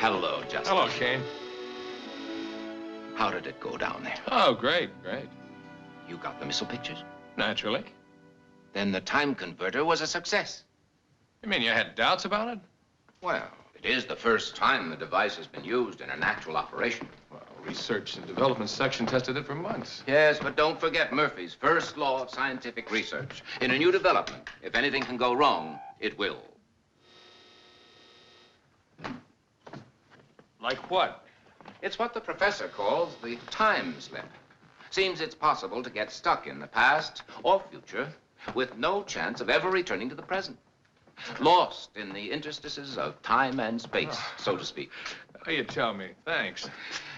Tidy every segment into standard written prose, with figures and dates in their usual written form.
Hello, Justin. Hello, Kane. How did it go down there? Oh, great, great. You got the missile pictures? Naturally. Then the time converter was a success. You mean you had doubts about it? Well, it is the first time the device has been used in an actual operation. Well, research and development section tested it for months. Yes, but don't forget Murphy's first law of scientific research. In a new development, if anything can go wrong, it will. Like what? It's what the professor calls the time slip. Seems it's possible to get stuck in the past or future with no chance of ever returning to the present. Lost in the interstices of time and space, so to speak. Oh, you tell me. Thanks.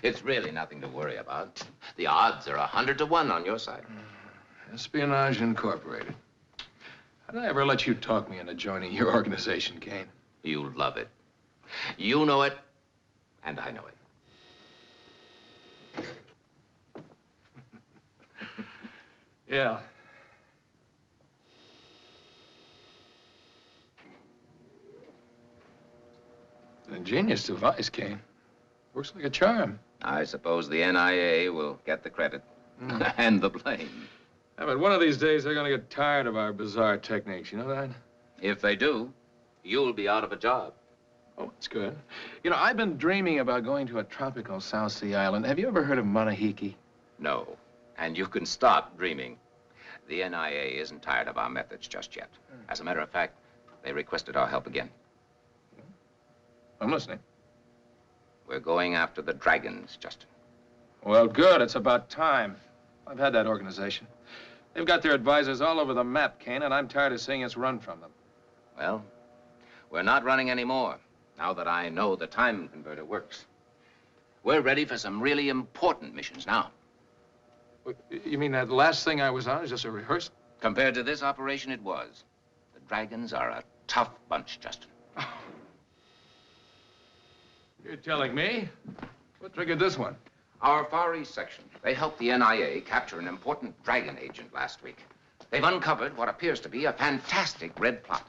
It's really nothing to worry about. The odds are 100 to 1 on your side. Espionage Incorporated. How did I ever let you talk me into joining your organization, Kane? You love it. You know it, and I know it. Yeah. An ingenious device, Kane. Works like a charm. I suppose the NIA will get the credit and the blame. Yeah, but one of these days, they're going to get tired of our bizarre techniques. You know that? If they do, you'll be out of a job. Oh, that's good. You know, I've been dreaming about going to a tropical South Sea island. Have you ever heard of Manahiki? No. And you can stop dreaming. The NIA isn't tired of our methods just yet. As a matter of fact, they requested our help again. I'm listening. We're going after the dragons, Justin. Well, good. It's about time. I've had that organization. They've got their advisors all over the map, Kane, and I'm tired of seeing us run from them. Well, we're not running anymore, now that I know the time converter works. We're ready for some really important missions now. You mean that last thing I was on is just a rehearsal? Compared to this operation, it was. The dragons are a tough bunch, Justin. You're telling me? What triggered this one? Our Far East section. They helped the NIA capture an important dragon agent last week. They've uncovered what appears to be a fantastic red plot.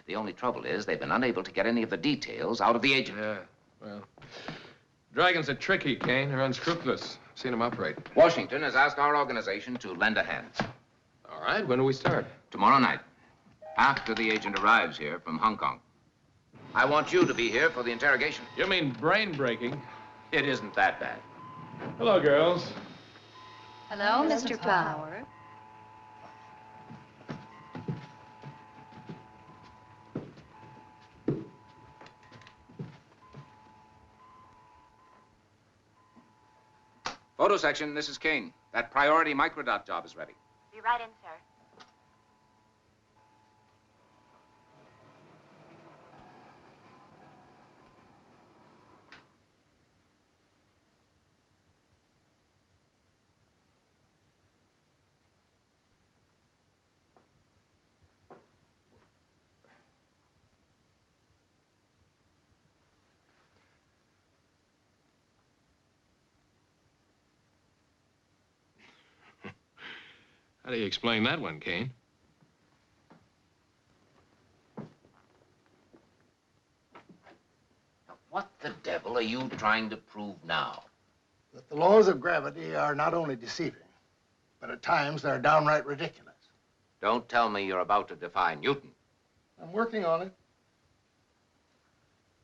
The only trouble is they've been unable to get any of the details out of the agent. Yeah, well, dragons are tricky, Kane. They're unscrupulous. I've seen them operate. Washington has asked our organization to lend a hand. All right, when do we start? Tomorrow night, after the agent arrives here from Hong Kong. I want you to be here for the interrogation. You mean brain-breaking? It isn't that bad. Hello, girls. Hello, Mr. Flower. Photo section, this is Kane. That priority microdot job is ready. Be right in, sir. How do you explain that one, Kane? What the devil are you trying to prove now? That the laws of gravity are not only deceiving, but at times they're downright ridiculous. Don't tell me you're about to defy Newton. I'm working on it.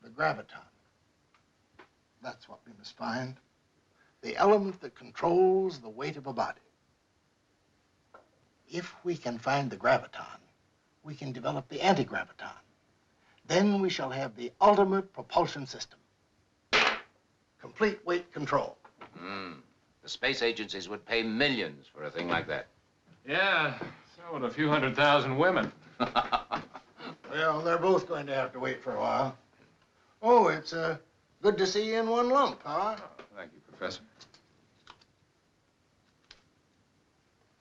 The graviton. That's what we must find. The element that controls the weight of a body. If we can find the graviton, we can develop the anti-graviton. Then we shall have the ultimate propulsion system. Complete weight control. The space agencies would pay millions for a thing like that. Yeah, so would a few 100,000 women. Well, they're both going to have to wait for a while. Oh, it's good to see you in one lump, huh? Thank you, Professor.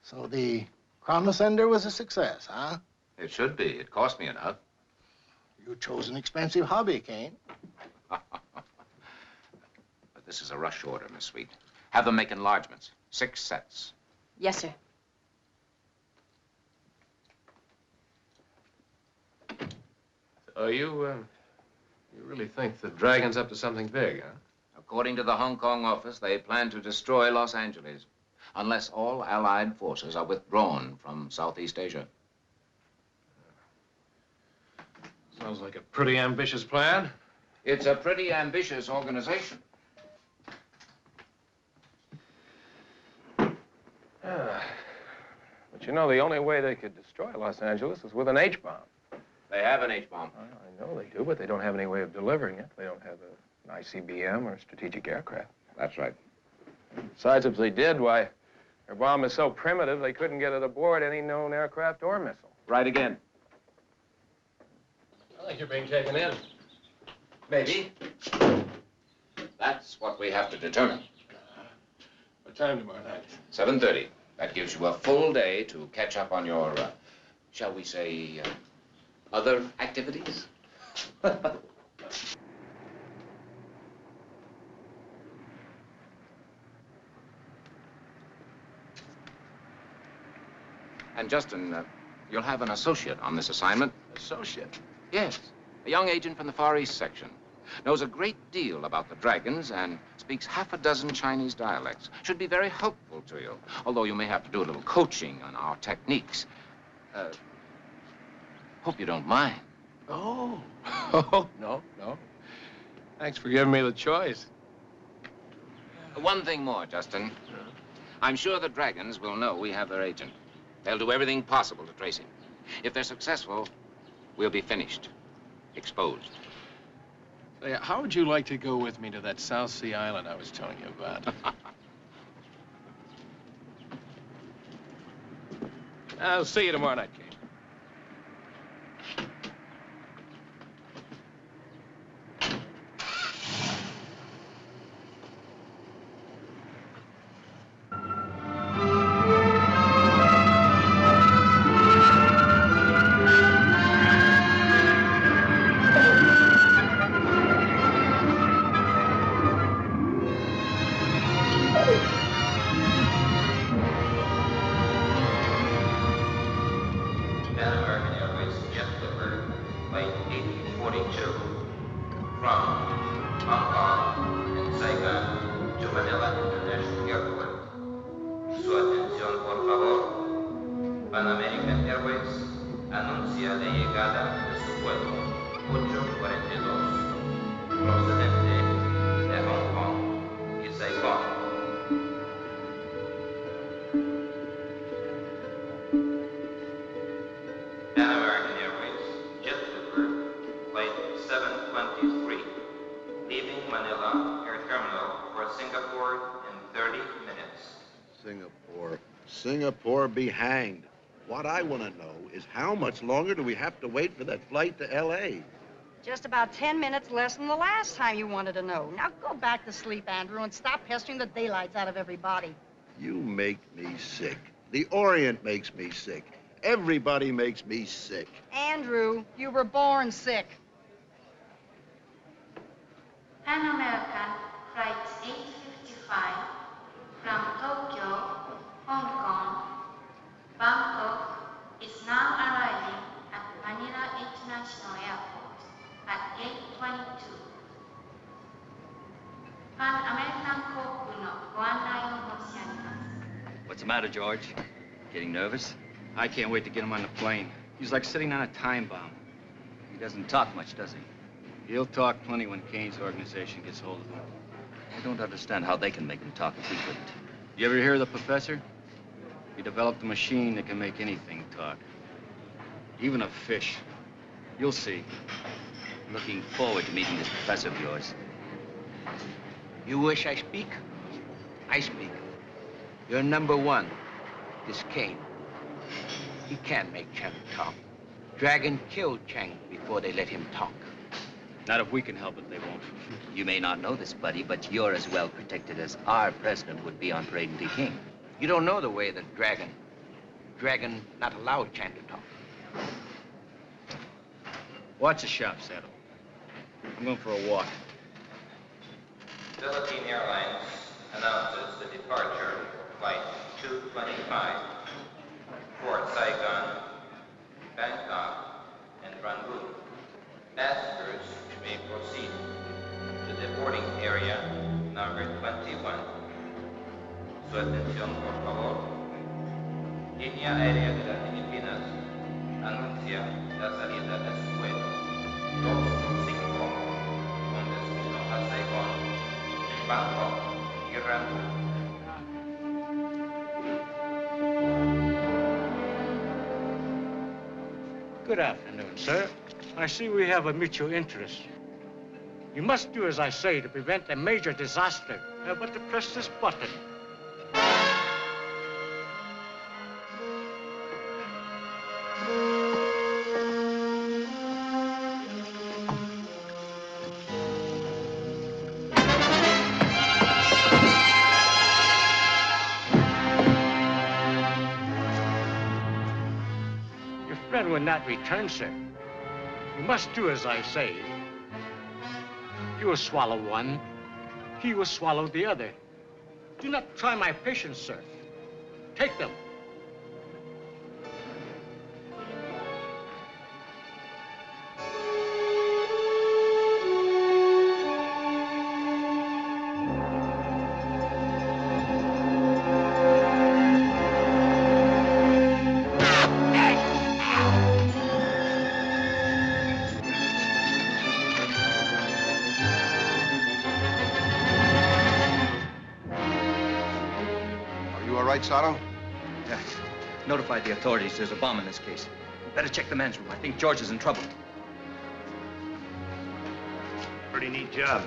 So the chronosender was a success, huh? It should be. It cost me enough. You chose an expensive hobby, Kane. But this is a rush order, Miss Sweet. Have them make enlargements. 6 sets. Yes, sir. Oh, you really think the Dragon's up to something big, huh? According to the Hong Kong office, they plan to destroy Los Angeles unless all Allied forces are withdrawn from Southeast Asia. Sounds like a pretty ambitious plan. It's a pretty ambitious organization. But you know, the only way they could destroy Los Angeles is with an H-bomb. They have an H-bomb. I know they do, but they don't have any way of delivering it. They don't have an ICBM or a strategic aircraft. That's right. Besides, if they did, why, their bomb is so primitive they couldn't get it aboard any known aircraft or missile. Right again. I think you're being taken in. Maybe. That's what we have to determine. What time tomorrow night? 7:30. That gives you a full day to catch up on your, shall we say, other activities? And Justin, you'll have an associate on this assignment. Associate? Yes, a young agent from the Far East section. Knows a great deal about the Dragons and speaks half a dozen Chinese dialects. Should be very helpful to you, although you may have to do a little coaching on our techniques. Hope you don't mind. Oh. Oh, no. Thanks for giving me the choice. One thing more, Justin. I'm sure the Dragons will know we have their agent. They'll do everything possible to trace him. If they're successful, we'll be finished. Exposed. Say, how would you like to go with me to that South Sea island I was telling you about? I'll see you tomorrow night, Kate. Singapore be hanged. What I want to know is how much longer do we have to wait for that flight to L.A.? Just about 10 minutes less than the last time you wanted to know. Now go back to sleep, Andrew, and stop pestering the daylights out of everybody. You make me sick. The Orient makes me sick. Everybody makes me sick. Andrew, you were born sick. Pan American Flight 855 from Tokyo, Hong Kong, Bangkok is now arriving at Manila International Airport at 8:22. Pan American 航空のご案内を申し上げます。 What's the matter, George? Getting nervous? I can't wait to get him on the plane. He's like sitting on a time bomb. He doesn't talk much, does he? He'll talk plenty when Kane's organization gets hold of him. I don't understand how they can make him talk if we couldn't. You ever hear of the professor? He developed a machine that can make anything talk. Even a fish. You'll see. Looking forward to meeting this professor of yours. You wish I speak? I speak. Your number one is Kane. He can't make Chang talk. Dragon killed Chang before they let him talk. Not if we can help it, they won't. You may not know this, buddy, but you're as well protected as our president would be on parading the king. You don't know the way that Dragon not allowed Chang to talk. Watch the shop, Saddle. I'm going for a walk. Philippine Airlines announces the departure of Flight 225 for Saigon, Bangkok, and Rangoon. Passengers may proceed Línea Aérea de las Filipinas anuncia la salida de su vuelo 225 con destino a Saigon, Bangkok y Rangoon. Good afternoon, sir. I see we have a mutual interest. You must do as I say to prevent a major disaster, but to press this button. Your friend will not return, sir. You must do as I say. You will swallow one. He will swallow the other. Do not try my patience, sir. Take them. Sato? Yeah. Notify the authorities. There's a bomb in this case. Better check the men's room. I think George is in trouble. Pretty neat job.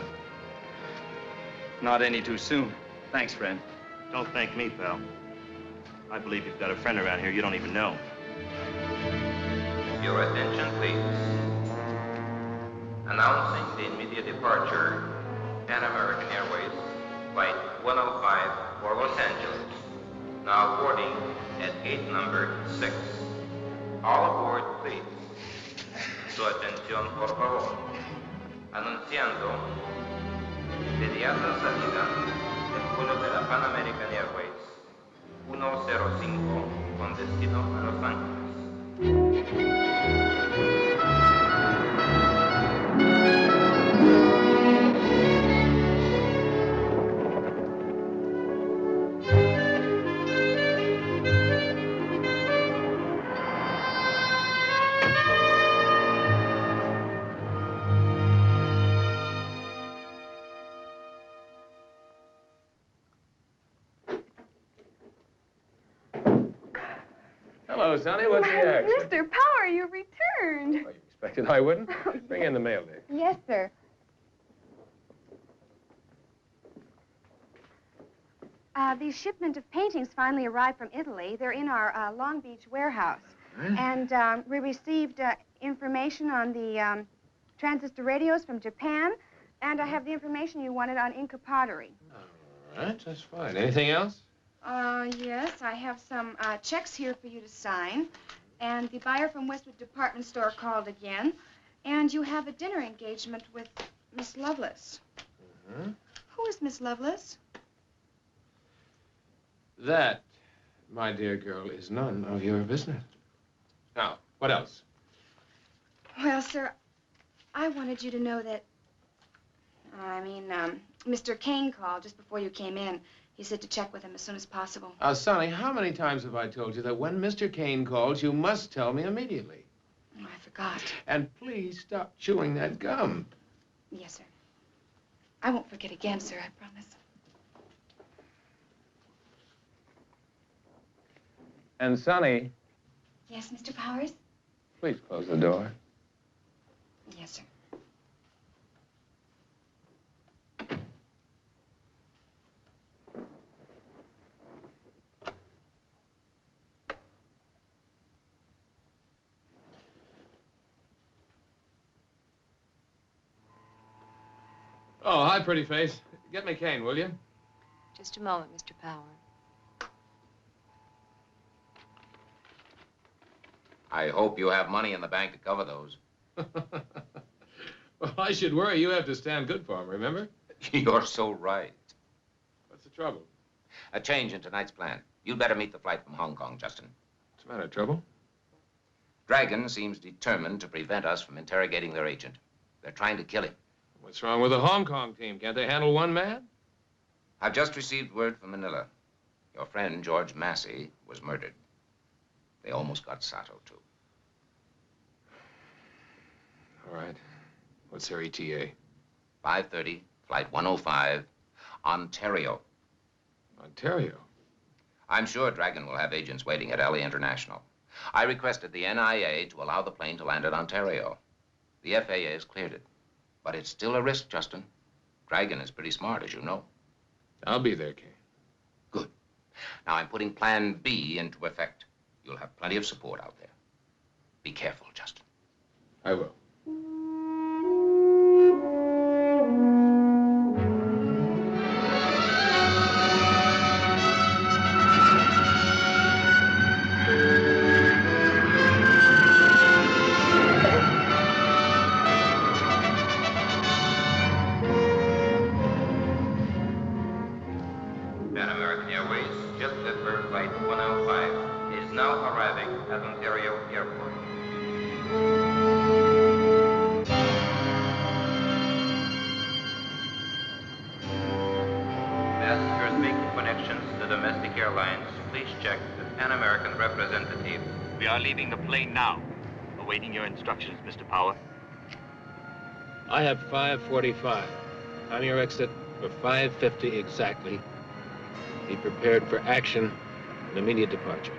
Not any too soon. Thanks, friend. Don't thank me, pal. I believe you've got a friend around here you don't even know. Your attention, please. Announcing the immediate departure, Pan American Airways, Flight 105 for Los Angeles. Now boarding at gate number 6. All aboard, please. Su atención, por favor. Anunciando inmediata salida del vuelo de la Pan American Airways 105 con destino a Los Ángeles. Hello, Sonny. What's the action? Mr. Power, you returned. Oh, you expected I wouldn't? Bring in the mail, Dick. Yes, sir. The shipment of paintings finally arrived from Italy. They're in our Long Beach warehouse. Huh? And we received information on the transistor radios from Japan, and I have the information you wanted on Inca pottery. All right, that's fine. Anything else? Yes, I have some checks here for you to sign. And the buyer from Westwood Department Store called again. And you have a dinner engagement with Miss Lovelace. Mm-hmm. Who is Miss Lovelace? That, my dear girl, is none of your business. Now, what else? Well, sir, I wanted you to know that... Mr. Kane called just before you came in. He said to check with him as soon as possible. Sonny, how many times have I told you that when Mr. Kane calls, you must tell me immediately? Oh, I forgot. And please stop chewing that gum. Yes, sir. I won't forget again, sir, I promise. And, Sonny, Yes, Mr. Powers? please close the door. Yes, sir. Oh, hi, pretty face. Get me Kane, will you? Just a moment, Mr. Power. I hope you have money in the bank to cover those. Well, I should worry. You have to stand good for him, remember? You're so right. What's the trouble? A change in tonight's plan. You'd better meet the flight from Hong Kong, Justin. What's the matter, trouble? Dragon seems determined to prevent us from interrogating their agent. They're trying to kill him. What's wrong with the Hong Kong team? Can't they handle one man? I've just received word from Manila. Your friend, George Massey, was murdered. They almost got Sato, too. All right. What's their ETA? 5:30, flight 105, Ontario. Ontario? I'm sure Dragon will have agents waiting at LA International. I requested the NIA to allow the plane to land at Ontario. The FAA has cleared it. But it's still a risk, Justin. Dragon is pretty smart, as you know. I'll be there, Kane. Good. Now I'm putting Plan B into effect. You'll have plenty of support out there. Be careful, Justin. I will. Pan American Airways jet lifter flight 105 is now arriving at Ontario Airport. Passengers making connections to domestic airlines, please check the Pan American representative. We are leaving the plane now. Awaiting your instructions, Mr. Power. I have 5:45. Time your exit for 5:50 exactly. Be prepared for action and immediate departure.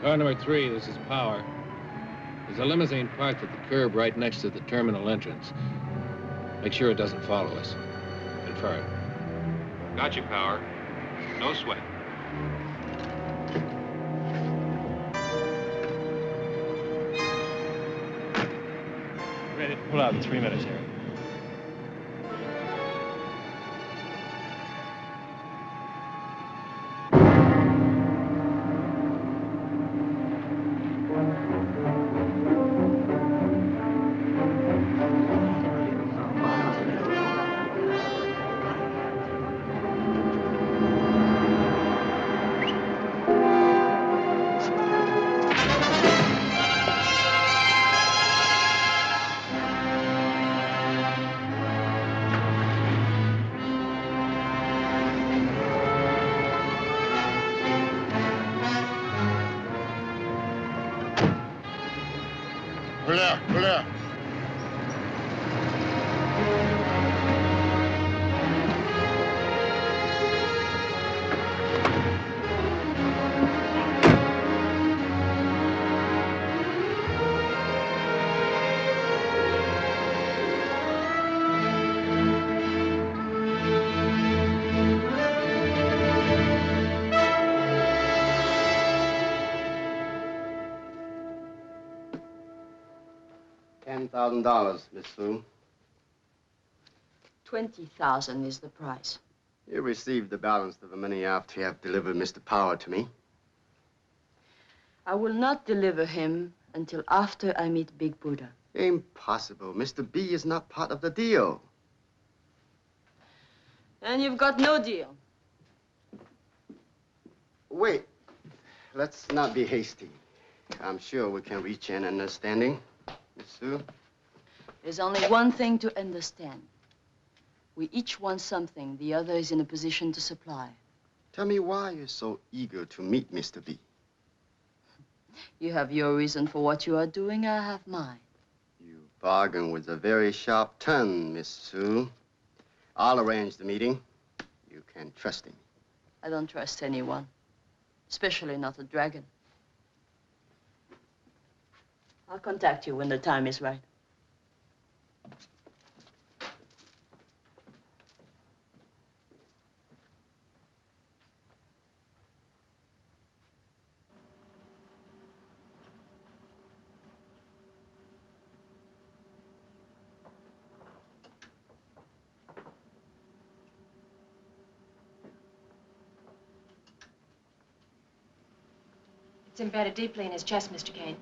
Car number 3, this is Power. There's a limousine parked at the curb right next to the terminal entrance. Make sure it doesn't follow us. Confirm. Got you, Power. No sweat. Ready to pull out in 3 minutes here. Pull out. $10,000, Miss Fu. 20,000 is the price. You received the balance of the money after you have delivered Mr. Power to me. I will not deliver him until after I meet Big Buddha. Impossible. Mr. B is not part of the deal. And you've got no deal. Wait. let's not be hasty. I'm sure we can reach an understanding, Miss Sue. There's only one thing to understand. We each want something the other is in a position to supply. Tell me why you're so eager to meet Mr. B. You have your reason for what you are doing, I have mine. You bargain with a very sharp tongue, Miss Sue. I'll arrange the meeting. You can trust in me. I don't trust anyone, especially not a dragon. I'll contact you when the time is right. It's embedded deeply in his chest, Mr. Kane.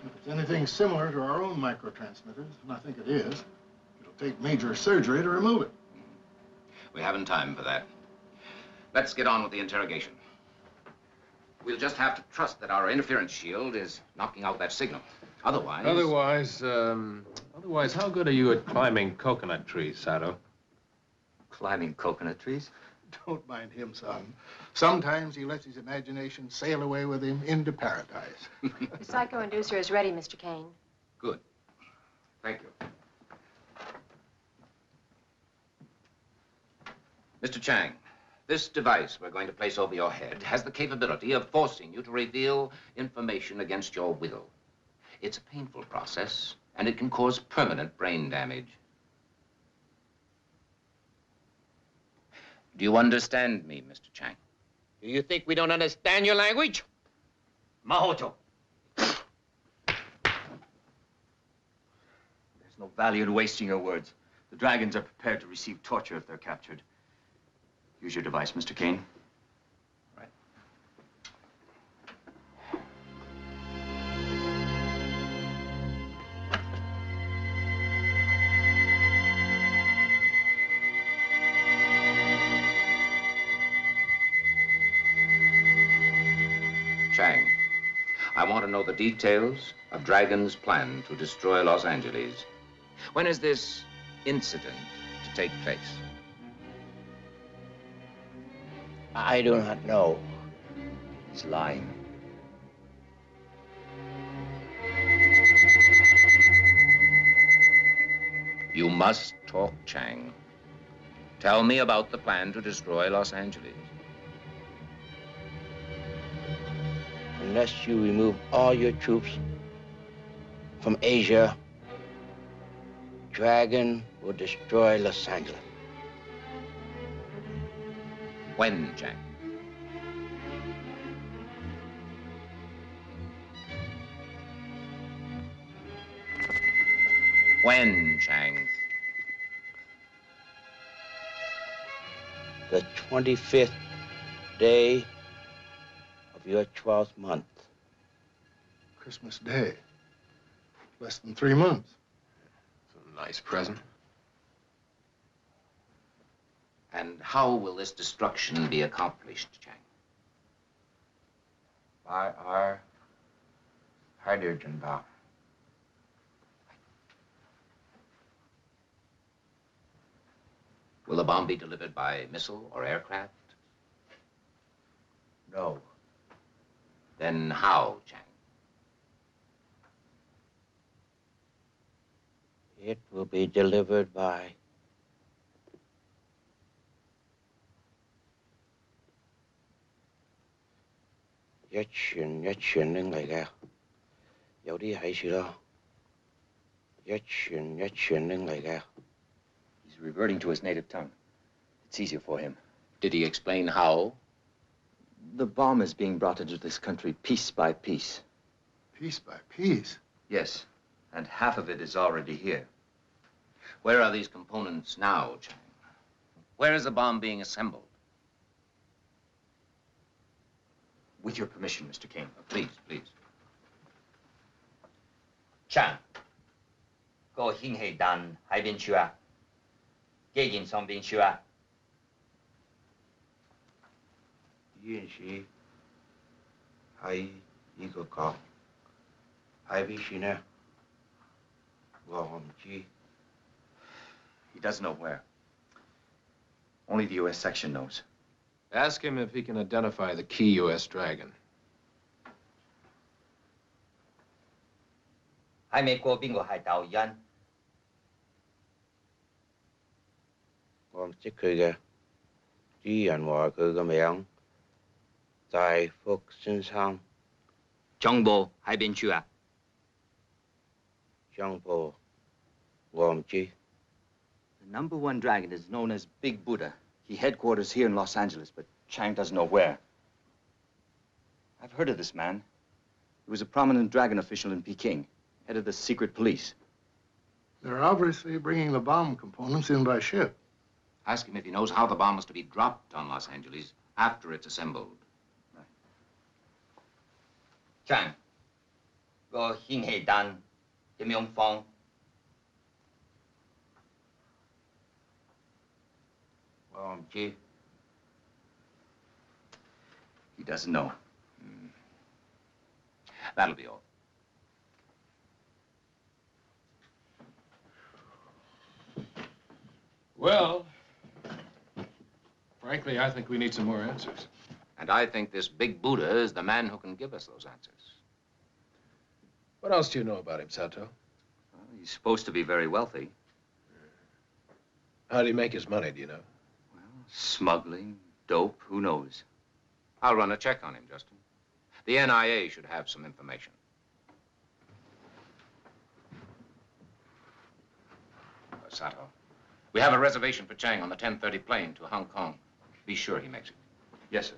If it's anything similar to our own microtransmitters, and I think it is, it'll take major surgery to remove it. We haven't time for that. Let's get on with the interrogation. We'll just have to trust that our interference shield is knocking out that signal. Otherwise... Otherwise, how good are you at climbing coconut trees, Sato? Climbing coconut trees? Don't mind him, son. Sometimes he lets his imagination sail away with him into paradise. The psycho-inducer is ready, Mr. Kane. Good. Thank you. Mr. Chang, this device we're going to place over your head has the capability of forcing you to reveal information against your will. It's a painful process, and it can cause permanent brain damage. Do you understand me, Mr. Chang? Do you think we don't understand your language? Mahoto. There's no value in wasting your words. The dragons are prepared to receive torture if they're captured. Use your device, Mr. Kane. Right. Chang, I want to know the details of Dragon's plan to destroy Los Angeles. When is this incident to take place? I do not know. He's lying. You must talk, Chang. Tell me about the plan to destroy Los Angeles. Unless you remove all your troops from Asia, Dragon will destroy Los Angeles. When, Chang? When, Chang? The 25th day of your 12th month. Christmas Day. Less than 3 months. It's a nice present. And how will this destruction be accomplished, Chang? By our hydrogen bomb. Will the bomb be delivered by missile or aircraft? No. Then how, Chang? It will be delivered by nhất truyền lên嚟嘅，有啲喺處咯。一傳lên嚟嘅。He's reverting to his native tongue. It's easier for him. Did he explain how? The bomb is being brought into this country piece by piece. Piece by piece? Yes, and half of it is already here. Where are these components now, Chang? Where is the bomb being assembled? With your permission, Mr. Kane. Please, please. Chang, 個氫氣彈喺邊處啊？機件上邊處啊？驗視 이거 IBC네. He doesn't know where. Only the U.S. section knows. Ask him if he can identify the key U.S. Dragon. 喺美國邊個係導演？我唔識佢嘅，啲人話佢個名大福先生。帳簿喺邊處啊？帳簿我唔知。 The #1 dragon is known as Big Buddha. He headquarters here in Los Angeles, but Chang doesn't know where. I've heard of this man. He was a prominent dragon official in Peking, head of the secret police. They're obviously bringing the bomb components in by ship. Ask him if he knows how the bomb is to be dropped on Los Angeles after it's assembled. Chang, go Cam Fong. He doesn't know. That'll be all. Well, frankly, I think we need some more answers. And I think this Big Buddha is the man who can give us those answers. What else do you know about him, Sato? Well, he's supposed to be very wealthy. How do he make his money, do you know? Smuggling, dope, who knows? I'll run a check on him, Justin. The NIA should have some information. Sato, we have a reservation for Chang on the 10:30 plane to Hong Kong. Be sure he makes it. Yes, sir.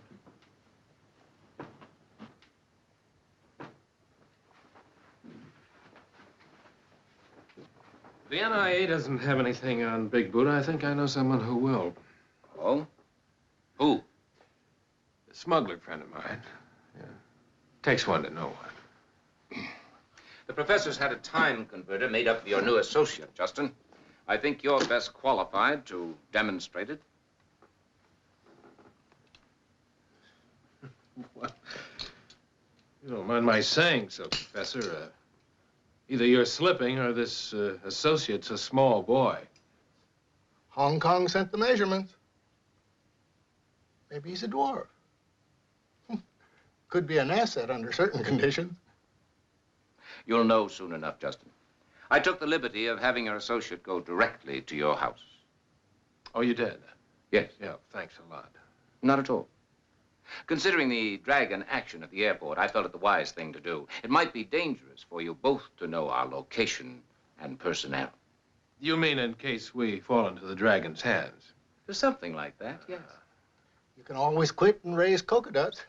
The NIA doesn't have anything on Big Buddha. I think I know someone who will. Oh? Who? A smuggler friend of mine. Yeah. Takes one to know one. The professor's had a time converter made up for your new associate, Justin. I think you're best qualified to demonstrate it. Well, you don't mind my saying so, Professor. Either you're slipping or this associate's a small boy. Hong Kong sent the measurements. Maybe he's a dwarf. Could be an asset under certain conditions. You'll know soon enough, Justin. I took the liberty of having your associate go directly to your house. Oh, you did? Yes. Yeah, thanks a lot. Not at all. Considering the Dragon action at the airport, I felt it the wise thing to do. It might be dangerous for you both to know our location and personnel. You mean in case we fall into the Dragon's hands? There's something like that, yes. You can always quit and raise coconuts.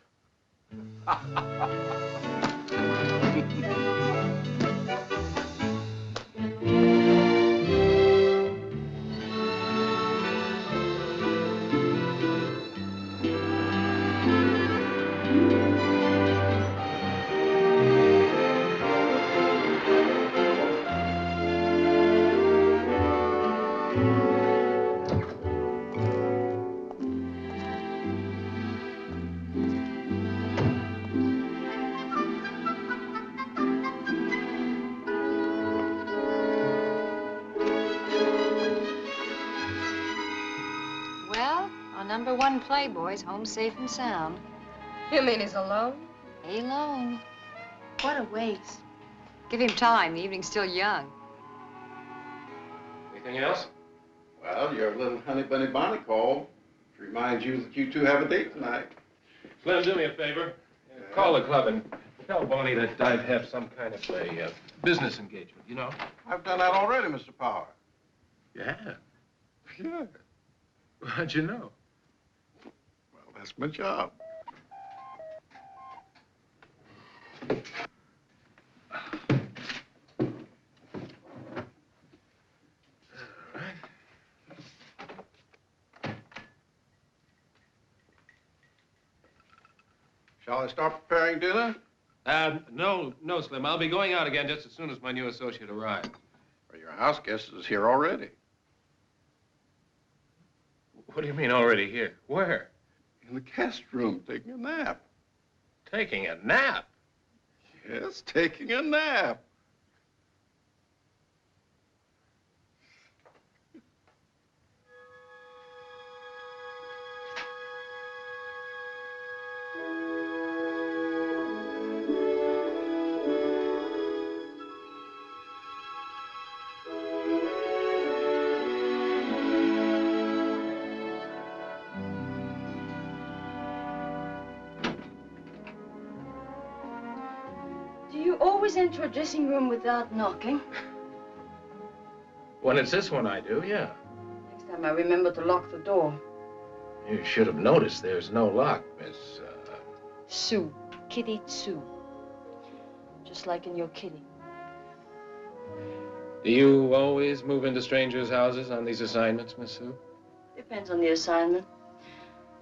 #1 playboy's home safe and sound. You mean he's alone? Alone. What a waste. Give him time. The evening's still young. Anything else? Well, your little honey bunny bonnet call reminds you that you two have a date tonight. Slim, do me a favor. Call the club and tell Bonnie that I have some kind of a business engagement, you know? I've done that already, Mr. Power. Yeah. Sure. How'd you know? Well, that's my job. Shall I start preparing dinner? No, Slim. I'll be going out again just as soon as my new associate arrives. Well, your house guest is here already. What do you mean already here? Where? In the guest room, taking a nap. Taking a nap? Yes, taking a nap. Do you always enter a dressing room without knocking? When it's this one, I do, yeah. Next time I remember to lock the door. You should have noticed there's no lock, Miss... Sue. Kitty Sue. Just like in your kitty. Do you always move into strangers' houses on these assignments, Miss Sue? Depends on the assignment.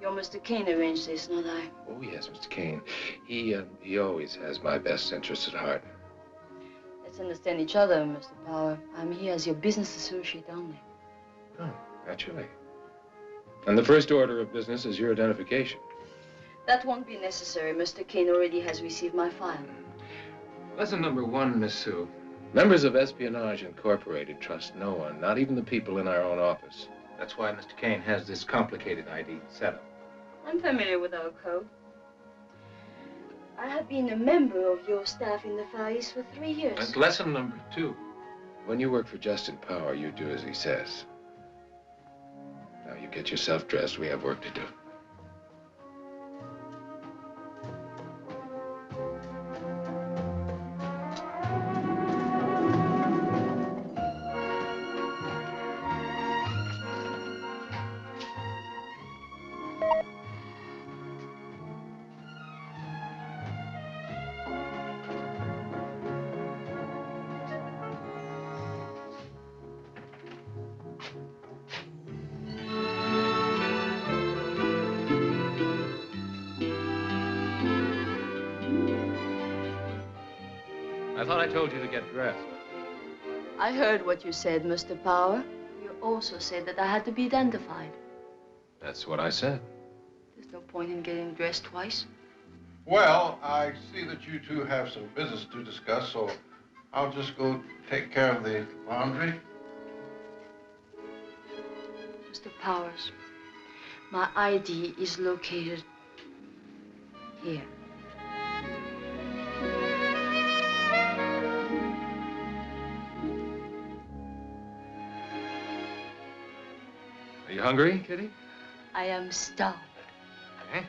Your Mr. Kane arranged this, not I. Oh, yes, Mr. Kane. He always has my best interests at heart. Let's understand each other, Mr. Power. I'm here as your business associate only. Oh, naturally. And the first order of business is your identification. That won't be necessary. Mr. Kane already has received my file. Lesson number 1, Miss Sue. Members of Espionage Incorporated trust no one, not even the people in our own office. That's why Mr. Kane has this complicated ID setup. I'm familiar with our code. I have been a member of your staff in the Far East for 3 years. That's lesson number 2. When you work for Justin Power, you do as he says. Now, you get yourself dressed. We have work to do. I thought I told you to get dressed. I heard what you said, Mr. Power. You also said that I had to be identified. That's what I said. There's no point in getting dressed twice. Well, I see that you two have some business to discuss, so I'll just go take care of the laundry. Mr. Powers, my ID is located here. Are you hungry, Kitty? I am starved. Okay.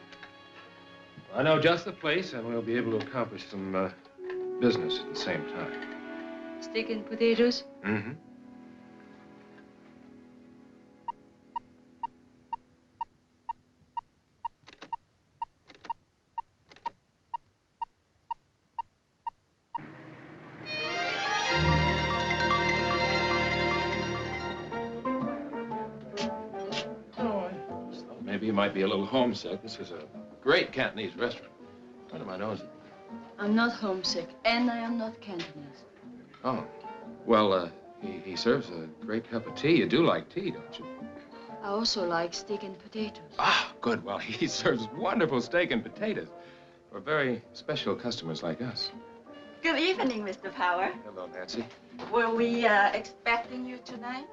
Well, I know just the place, and we'll be able to accomplish some business at the same time. Steak and potatoes? Mm-hmm. Maybe you might be a little homesick. This is a great Cantonese restaurant. A friend of mine knows it. I'm not homesick, and I am not Cantonese. Oh. Well, he serves a great cup of tea. You do like tea, don't you? I also like steak and potatoes. Ah, good. Well, he serves wonderful steak and potatoes for very special customers like us. Good evening, Mr. Power. Hello, Nancy. Were we expecting you tonight?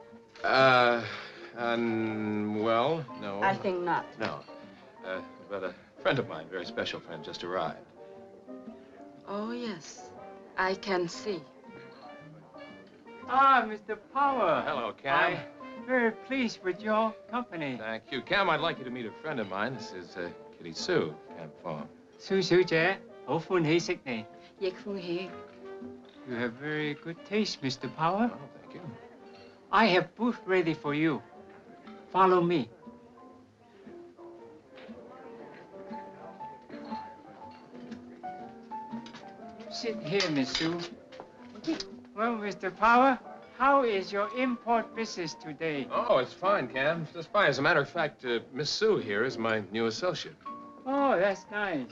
Well, no. I think not. No. But a friend of mine, very special friend, just arrived. Oh, yes. I can see. Ah, Mr. Power. Hello, Cam. I'm very pleased with your company. Thank you. Cam, I'd like you to meet a friend of mine. This is Kitty Sue, Cam Fong. Sue 小姐，好歡喜識你。亦歡喜。 You have very good taste, Mr. Power. Oh, thank you. I have booth ready for you. Follow me. Sit here, Miss Sue. Well, Mr. Power, how is your import business today? Oh, it's fine, Cam. It's just fine. As a matter of fact, Miss Sue here is my new associate. Oh, that's nice.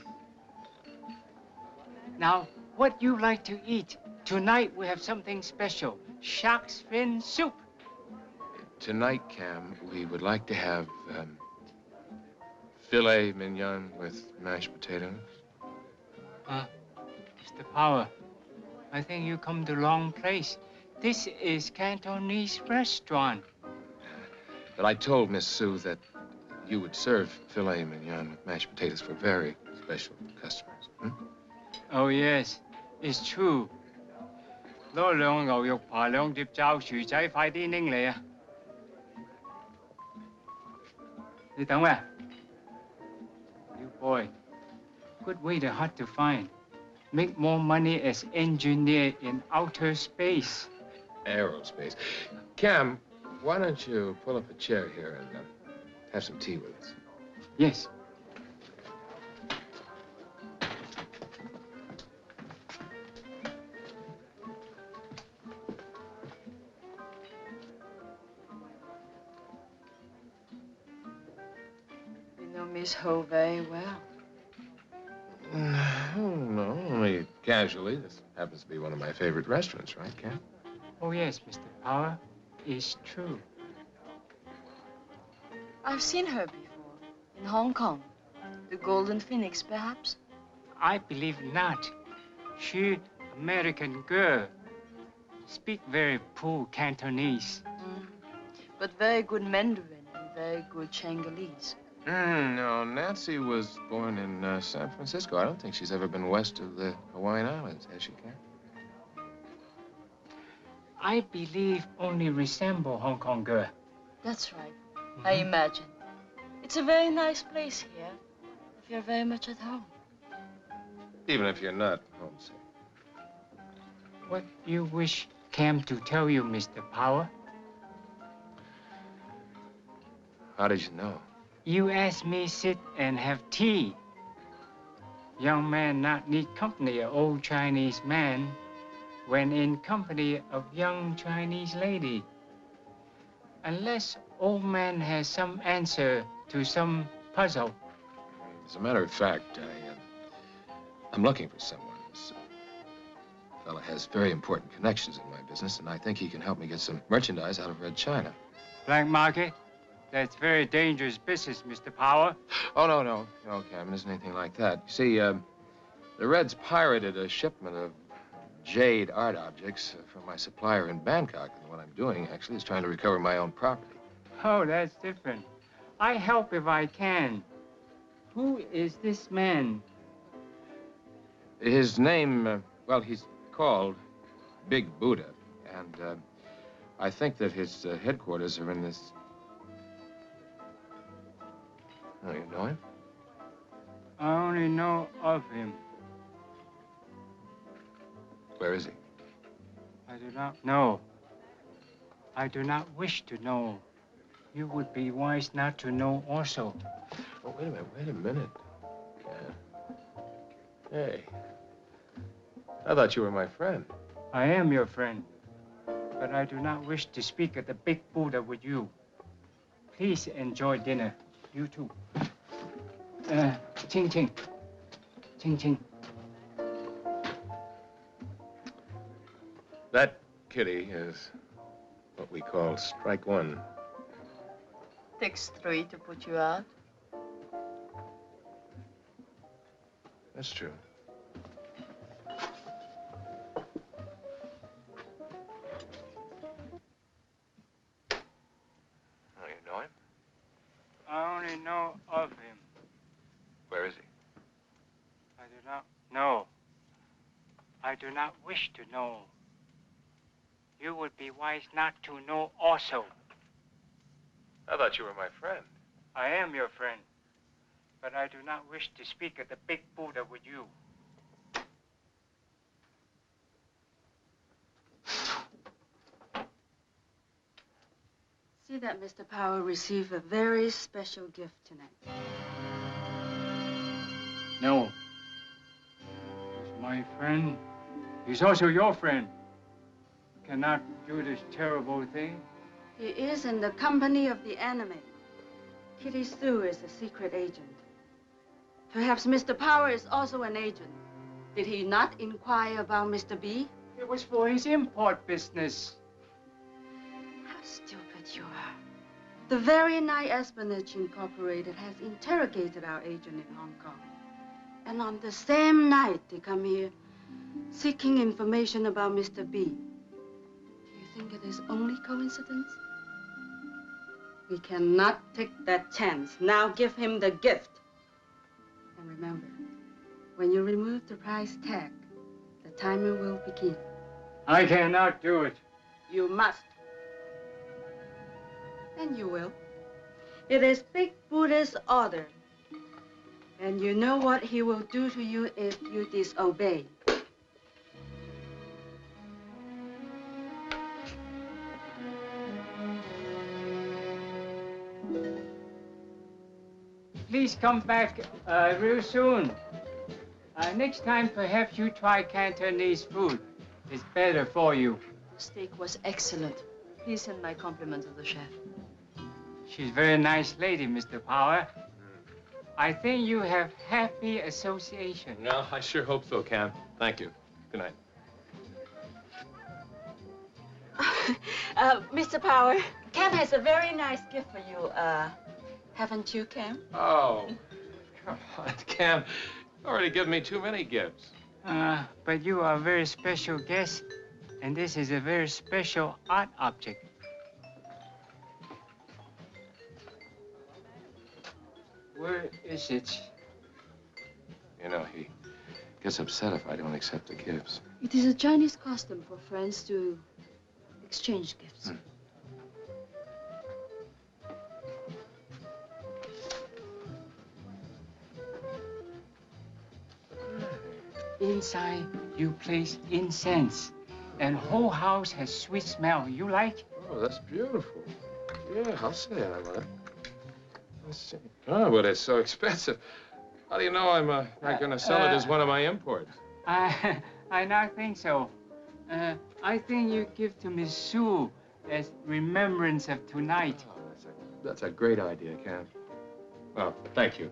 Now, what you like to eat? Tonight we have something special. Shark's fin soup. Tonight, Cam, we would like to have filet mignon with mashed potatoes. Mr. Power, I think you come to the wrong place. This is Cantonese restaurant. But I told Miss Sue that you would serve filet mignon with mashed potatoes for very special customers. Oh, yes, it's true. 攞兩牛肉扒兩碟炸薯仔，快啲拎嚟啊！你等咩 ？You boy, good waiter hard to find. Make more money as engineer in outer space. Aerospace. Cam, why don't you pull up a chair here and have some tea with us? Yes. Miss Hoe very well. No, only casually. This happens to be one of my favorite restaurants, right, Cam? Oh, yes, Mr. Power. It's true. I've seen her before, in Hong Kong. The Golden Phoenix, perhaps? I believe not. She American girl. Speak very poor Cantonese. But very good Mandarin and very good Chinese. No, Nancy was born in San Francisco. I don't think she's ever been west of the Hawaiian Islands, has she, Cam? I believe only resemble Hong Kong girl. That's right. I imagine. It's a very nice place here, if you're very much at home. Even if you're not homesick. What you wish Cam to tell you, Mr. Power? How did you know? You asked me sit and have tea. Young man not need company of old Chinese man when in company of young Chinese lady. Unless old man has some answer to some puzzle. As a matter of fact, I'm looking for someone. This fella has very important connections in my business, and I think he can help me get some merchandise out of Red China. Black market? That's very dangerous business, Mr. Power. Oh, no, Cam, it isn't anything like that. You see, the Reds pirated a shipment of jade art objects from my supplier in Bangkok. And what I'm doing, actually, is trying to recover my own property. Oh, that's different. I help if I can. Who is this man? His name, well, he's called Big Buddha. And I think that his headquarters are in this... Oh, you know him? I only know of him. Where is he? I do not know. I do not wish to know. You would be wise not to know also. Oh, wait a minute. Hey. I thought you were my friend. I am your friend, but I do not wish to speak at the Big Buddha with you. Please enjoy dinner. You too. Ching Ching. Ching Ching. That, Kitty, is what we call strike one. Takes 3 to put you out. That's true. Oh, you know him? I only know of him. Where is he? I do not know. I do not wish to know. You would be wise not to know also. I thought you were my friend. I am your friend, but I do not wish to speak at the Big Buddha with you. See that Mr. Power received a very special gift tonight. No. He's my friend. He's also your friend. Cannot do this terrible thing. He is in the company of the enemy. Kitty Sue is a secret agent. Perhaps Mr. Power is also an agent. Did he not inquire about Mr. B? It was for his import business. How stupid you are. The very night Espionage Incorporated has interrogated our agent in Hong Kong. And on the same night, they come here seeking information about Mr. B. Do you think it is only coincidence? We cannot take that chance. Now give him the gift. And remember, when you remove the price tag, the timer will begin. I cannot do it. You must. And you will. It is Big Buddha's order. And you know what he will do to you if you disobey. Please come back real soon. Next time, perhaps you try Cantonese food. It's better for you. The steak was excellent. Please send my compliments to the chef. She's a very nice lady, Mr. Power. I think you have happy association. No, I sure hope so, Cam. Thank you. Good night. Mr. Power, Cam has a very nice gift for you. Haven't you, Cam? Oh, come on, Cam. You already given me too many gifts. But you are a very special guest, and this is a very special art object. Where is it? You know, he gets upset if I don't accept the gifts. It is a Chinese custom for friends to exchange gifts. Inside, you place incense, and whole house has sweet smell. You like? Oh, that's beautiful. Yeah, I'll say I will. Let's see. Oh, but it's so expensive. How do you know I'm not going to sell it as one of my imports? I not think so. I think you give to Miss Sue as remembrance of tonight. Oh, that's a great idea, Cam. Well, thank you.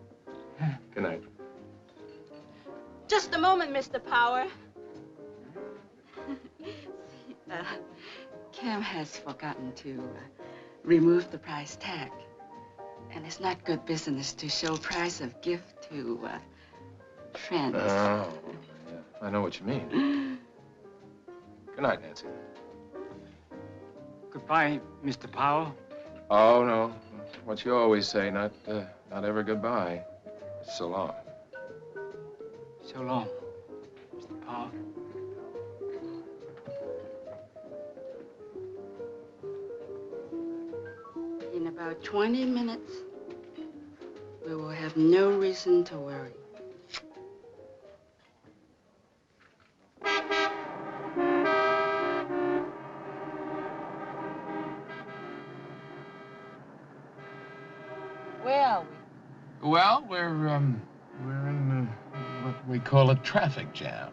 Good night. Just a moment, Mr. Power. Cam has forgotten to remove the price tag. And it's not good business to show price of gift to friends. Oh, yeah. I know what you mean. Good night, Nancy. Goodbye, Mr. Powell. Oh, no. What you always say, not ever goodbye. So long. So long, Mr. Powell. In about 20 minutes, we will have no reason to worry. Where are we? Well, we're in what we call a traffic jam.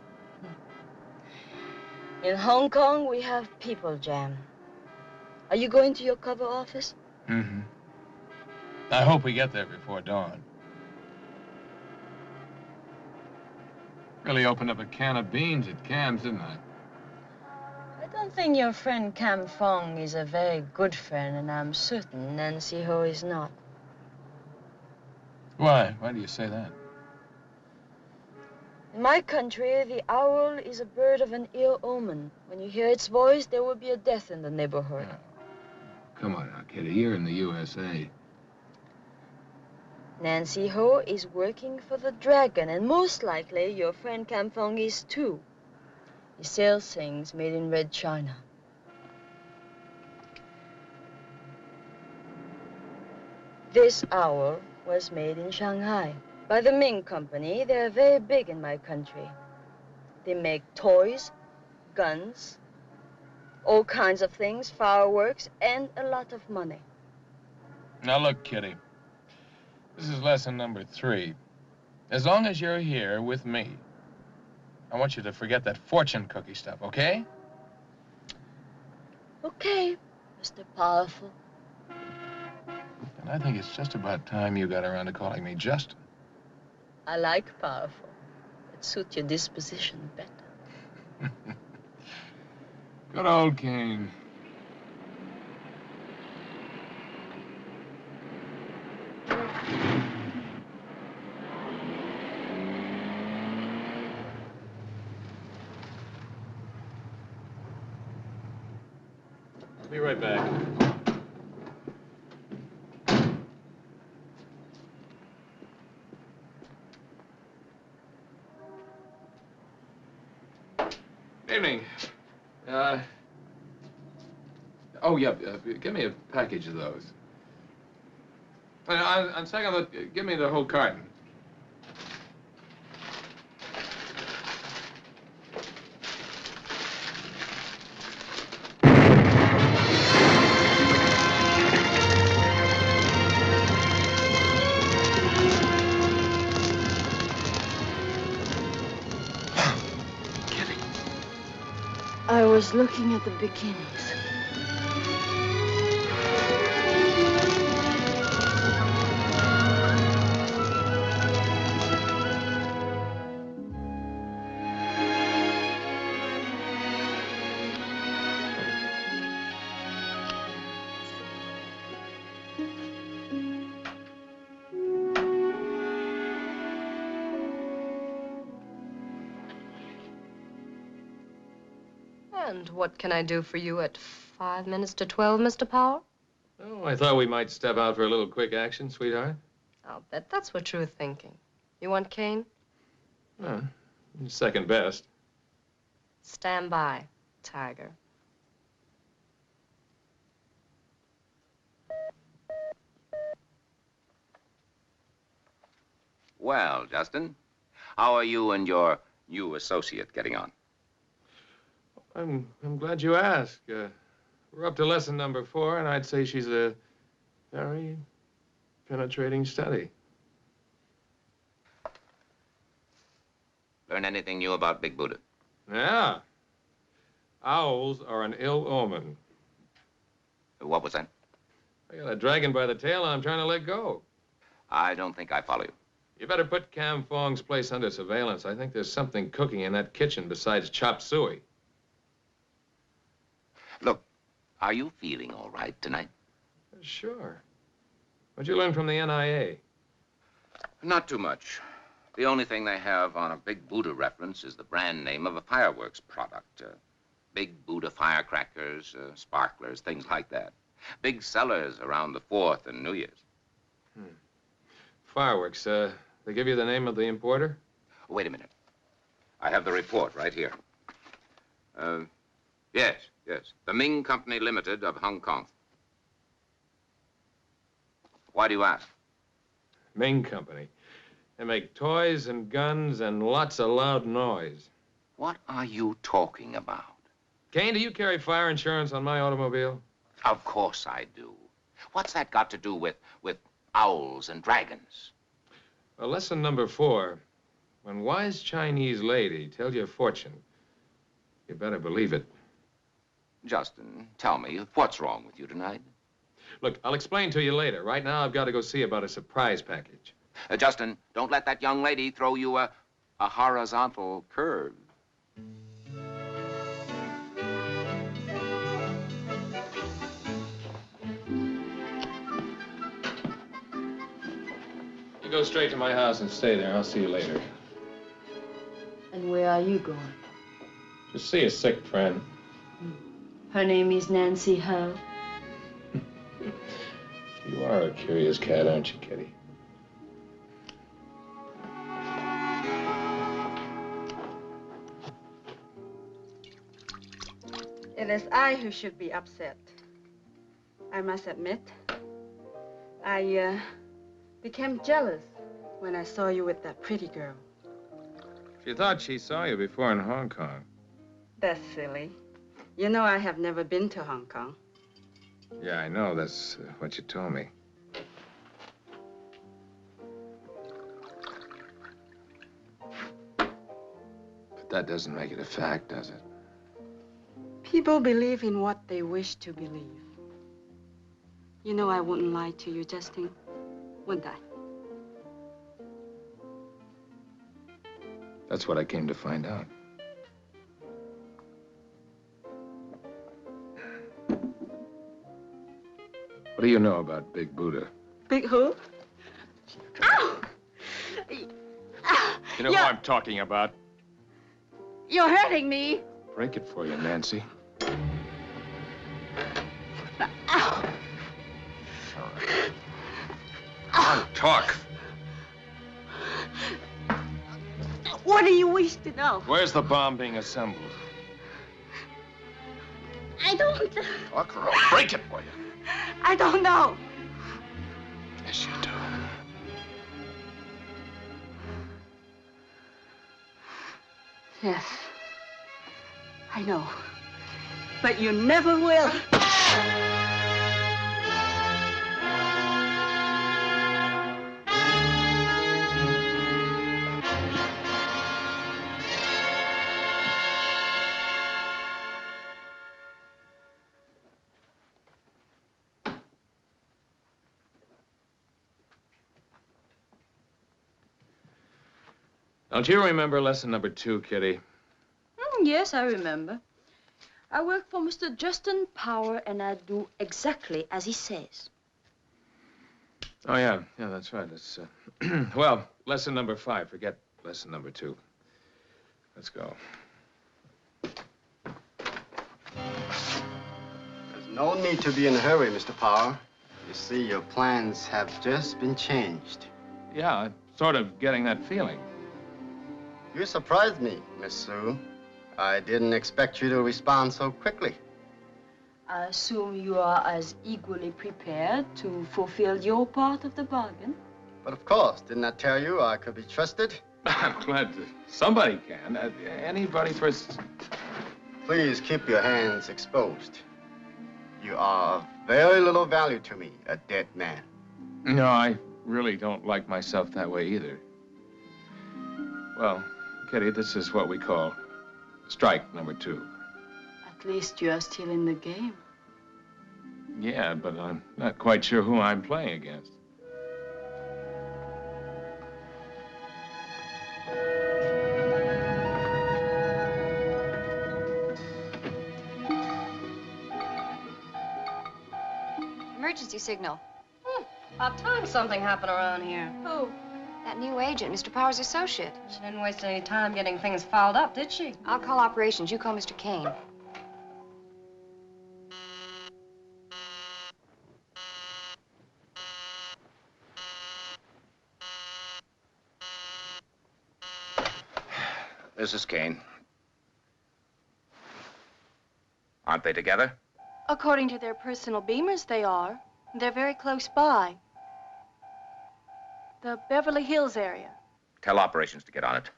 In Hong Kong, we have people jam. Are you going to your cover office? Mm-hmm. I hope we get there before dawn. Really opened up a can of beans at Cam's, didn't I? I don't think your friend Cam Fong is a very good friend, and I'm certain Nancy Hoe is not. Why? Why do you say that? In my country, the owl is a bird of an ill omen. When you hear its voice, there will be a death in the neighborhood. Oh. Come on now, Kitty. You're in the USA. Nancy Hoe is working for the Dragon, and most likely your friend Cam Fong is too. He sells things made in Red China. This owl was made in Shanghai by the Ming Company. They're very big in my country. They make toys, guns, all kinds of things, fireworks, and a lot of money. Now look, Kitty. This is lesson number 3. As long as you're here with me, I want you to forget that fortune cookie stuff, okay? Okay, Mr. Powerful. And I think it's just about time you got around to calling me Justin. I like powerful. It suits your disposition better. Good old King. I'll be right back. Evening. Oh, yeah, give me a package of those. On second look, give me the whole carton. I was looking at the bikinis. And what can I do for you at 5 minutes to 12, Mr. Power? Oh, I thought we might step out for a little quick action, sweetheart. I'll bet that's what you were thinking. You want Kane? Second best. Stand by, Tiger. Well, Justin, how are you and your new associate getting on? I'm glad you asked. We're up to lesson number 4, and I'd say she's a very penetrating study. Learn anything new about Big Buddha? Yeah. Owls are an ill omen. What was that? I got a dragon by the tail, and I'm trying to let go. I don't think I follow you. You better put Cam Fong's place under surveillance. I think there's something cooking in that kitchen besides chop suey. Look, are you feeling all right tonight? Sure. What'd you learn from the NIA? Not too much. The only thing they have on a Big Buddha reference is the brand name of a fireworks product. Big Buddha firecrackers, sparklers, things like that. Big sellers around the 4th and New Year's. Fireworks, they give you the name of the importer? Wait a minute. I have the report right here. Yes. The Ming Company Limited of Hong Kong. Why do you ask? Ming Company. They make toys and guns and lots of loud noise. What are you talking about? Kane, do you carry fire insurance on my automobile? Of course I do. What's that got to do with owls and dragons? Well, lesson number 4. When wise Chinese lady tells you a fortune, you better believe it. Justin, tell me, what's wrong with you tonight? Look, I'll explain to you later. Right now, I've got to go see about a surprise package. Justin, don't let that young lady throw you a horizontal curve. You go straight to my house and stay there. I'll see you later. And where are you going? Just see a sick friend. Her name is Nancy Hoe. You are a curious cat, aren't you, Kitty? It is I who should be upset. I must admit, I became jealous when I saw you with that pretty girl. She thought she saw you before in Hong Kong. That's silly. You know I have never been to Hong Kong. Yeah, I know. That's what you told me. But that doesn't make it a fact, does it? People believe in what they wish to believe. You know I wouldn't lie to you, Justin, wouldn't I? That's what I came to find out. What do you know about Big Buddha? Big who? Ow! You know who I'm talking about. You're hurting me. Break it for you, Nancy. on, talk. What do you wish to know? Where's the bomb being assembled? I don't... Talk or I'll break it for you. I don't know. Yes, you do. Yes. I know. But you never will. Don't you remember lesson number 2, Kitty? Yes, I remember. I work for Mr. Justin Power, and I do exactly as he says. Oh, yeah. Yeah, that's right. It's, well, lesson number 5. Forget lesson number 2. Let's go. There's no need to be in a hurry, Mr. Power. You see, your plans have just been changed. Yeah, I'm sort of getting that feeling. You surprised me, Miss Sue. I didn't expect you to respond so quickly. I assume you are as equally prepared to fulfill your part of the bargain. But of course, didn't I tell you I could be trusted? I'm glad somebody can. Anybody first. Please keep your hands exposed. You are of very little value to me, a dead man. No, I really don't like myself that way either. Well, Kitty, this is what we call strike number 2. At least you are still in the game. Yeah, but I'm not quite sure who I'm playing against. Emergency signal. About time something happened around here. Who? That new agent, Mr. Power's associate. She didn't waste any time getting things filed up, did she? I'll call operations. You call Mr. Kane. This is Kane. Aren't they together? According to their personal beamers, they are. They're very close by. The Beverly Hills area. Tell operations to get on it.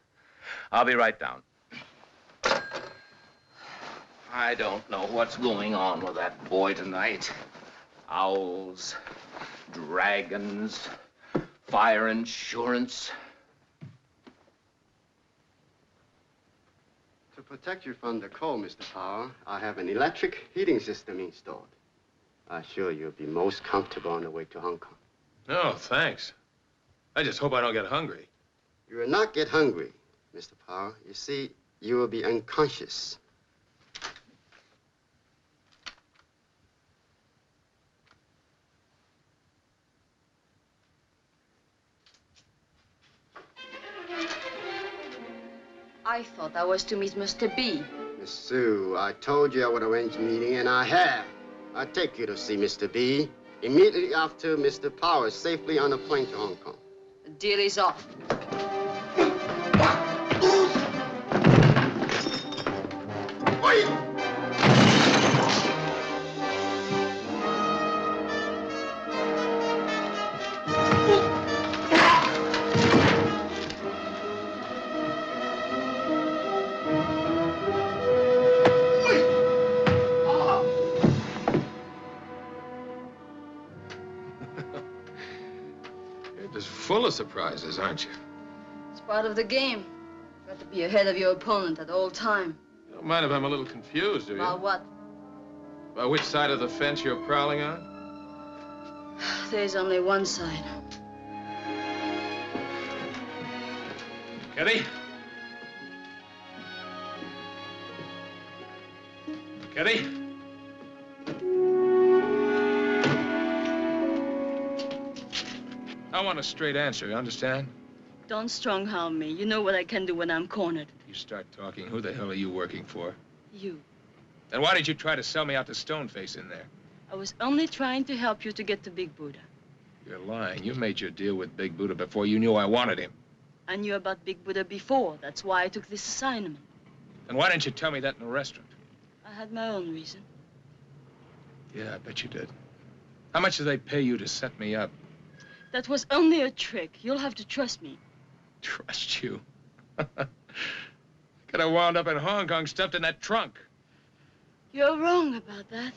I'll be right down. I don't know what's going on with that boy tonight. Owls, dragons, fire insurance. To protect you from the cold, Mr. Power, I have an electric heating system installed. I'm sure you'll be most comfortable on the way to Hong Kong. Oh, thanks. I just hope I don't get hungry. You will not get hungry, Mr. Power. You see, you will be unconscious. I thought I was to meet Mr. B. Miss Sue, I told you I would arrange a meeting, and I have. I'll take you to see Mr. B immediately after Mr. Power is safely on a plane to Hong Kong. The deal is off. Wait! You're just full of surprises, aren't you? It's part of the game. Got to be ahead of your opponent at all time. You don't mind if I'm a little confused, do you? About what? About which side of the fence you're prowling on? There's only one side. Kitty? Kitty? I want a straight answer, you understand? Don't strong-arm me. You know what I can do when I'm cornered. You start talking, who the hell are you working for? You. And why did you try to sell me out to Stoneface in there? I was only trying to help you to get to Big Buddha. You're lying. You made your deal with Big Buddha before you knew I wanted him. I knew about Big Buddha before. That's why I took this assignment. And why didn't you tell me that in the restaurant? I had my own reason. Yeah, I bet you did. How much did they pay you to set me up? That was only a trick. You'll have to trust me. Trust you? Could have wound up in Hong Kong stuffed in that trunk. You're wrong about that.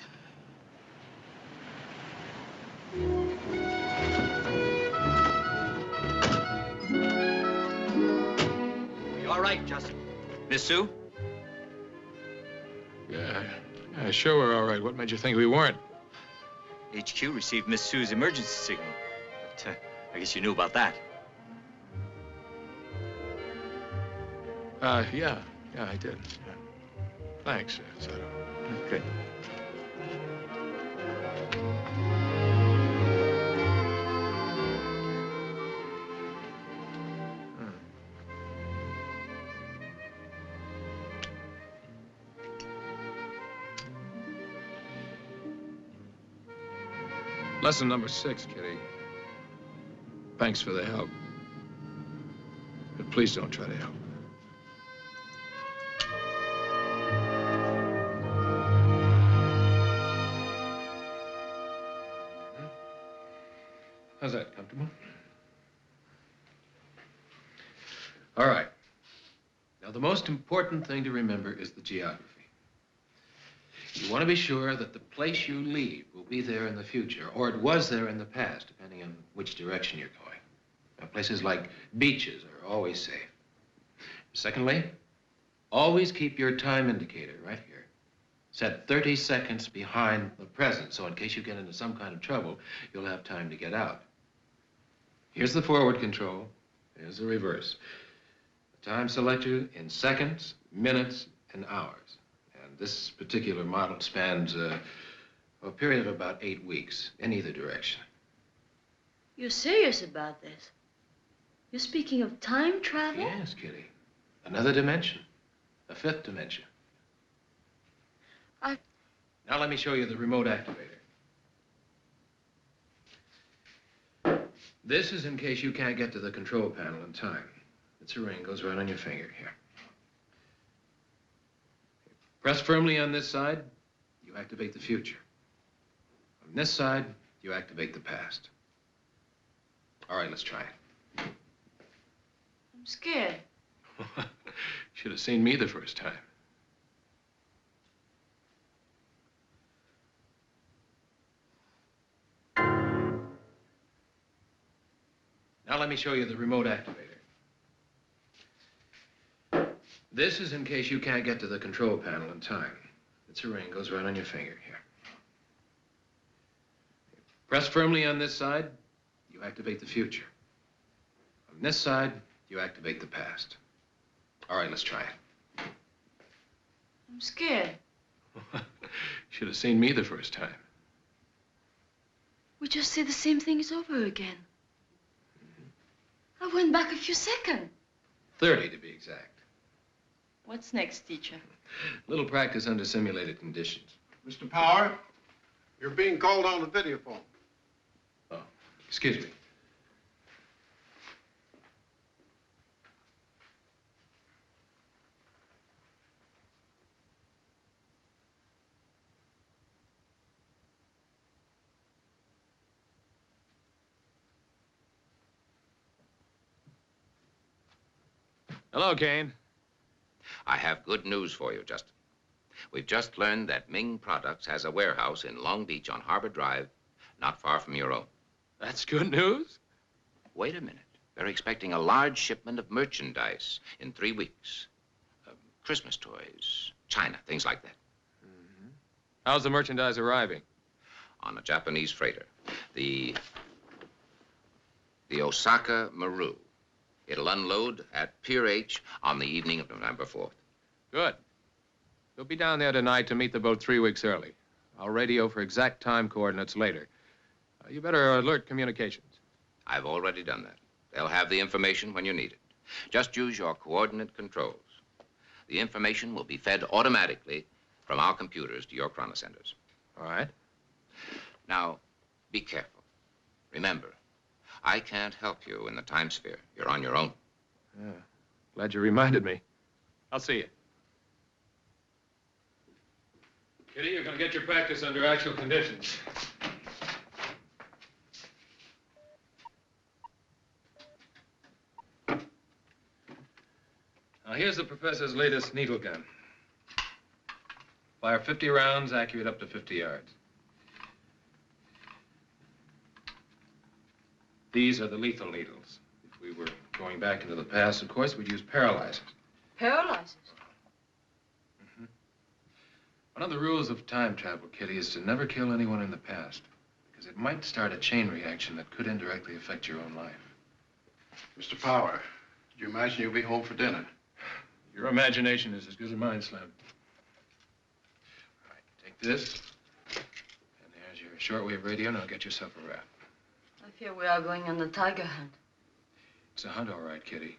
You all right, Justin? Miss Sue? Yeah, sure we're all right. What made you think we weren't? HQ received Miss Sue's emergency signal. But I guess you knew about that. Yeah, I did. Yeah. Thanks, Sato. Good. Lesson number 6, Kitty. Thanks for the help. But please don't try to help. How's that? Comfortable? All right. Now, the most important thing to remember is the geography. You want to be sure that the place you leave will be there in the future, or it was there in the past, depending on which direction you're going. Now, places like beaches are always safe. Secondly, always keep your time indicator right here set 30 seconds behind the present, so in case you get into some kind of trouble, you'll have time to get out. Here's the forward control. Here's the reverse. The time selected in seconds, minutes, and hours. And this particular model spans a period of about 8 weeks in either direction. You're serious about this? You're speaking of time travel? Yes, Kitty. Another dimension. A 5th dimension. Now let me show you the remote activator. This is in case you can't get to the control panel in time. It's a ring, goes right on your finger here. Press firmly on this side, you activate the future. On this side, you activate the past. All right, let's try it. I'm scared. Should have seen me the first time. Now let me show you the remote activator. This is in case you can't get to the control panel in time. It's a ring, goes right on your finger here. Press firmly on this side, you activate the future. On this side, you activate the past. All right, let's try it. I'm scared. Should have seen me the first time. We just say the same things over again. I went back a few seconds. 30 to be exact. What's next, teacher? Little practice under simulated conditions. Mr. Power, you're being called on the videophone. Oh, excuse me. Hello, Kane. I have good news for you, Justin. We've just learned that Ming Products has a warehouse in Long Beach on Harbor Drive, not far from your own. That's good news? Wait a minute. They're expecting a large shipment of merchandise in 3 weeks. Christmas toys, China, things like that. How's the merchandise arriving? On a Japanese freighter. The Osaka Maru. It'll unload at Pier H on the evening of November 4th. Good. We'll be down there tonight to meet the boat 3 weeks early. I'll radio for exact time coordinates later. You better alert communications. I've already done that. They'll have the information when you need it. Just use your coordinate controls. The information will be fed automatically from our computers to your chronocenters. All right. Now, be careful. Remember, I can't help you in the time sphere. You're on your own. Yeah. Glad you reminded me. I'll see you. Kitty, you're going to get your practice under actual conditions. Now, here's the professor's latest needle gun. Fire 50 rounds, accurate up to 50 yards. These are the lethal needles. If we were going back into the past, of course, we'd use paralyzers. Paralyzers? One of the rules of time travel, Kitty, is to never kill anyone in the past, because it might start a chain reaction that could indirectly affect your own life. Mr. Power, do you imagine you'll be home for dinner? Your imagination is as good as mine, Slim. All right, take this. And there's your shortwave radio. Now get yourself a wrap. I fear we are going on the tiger hunt. It's a hunt, all right, Kitty.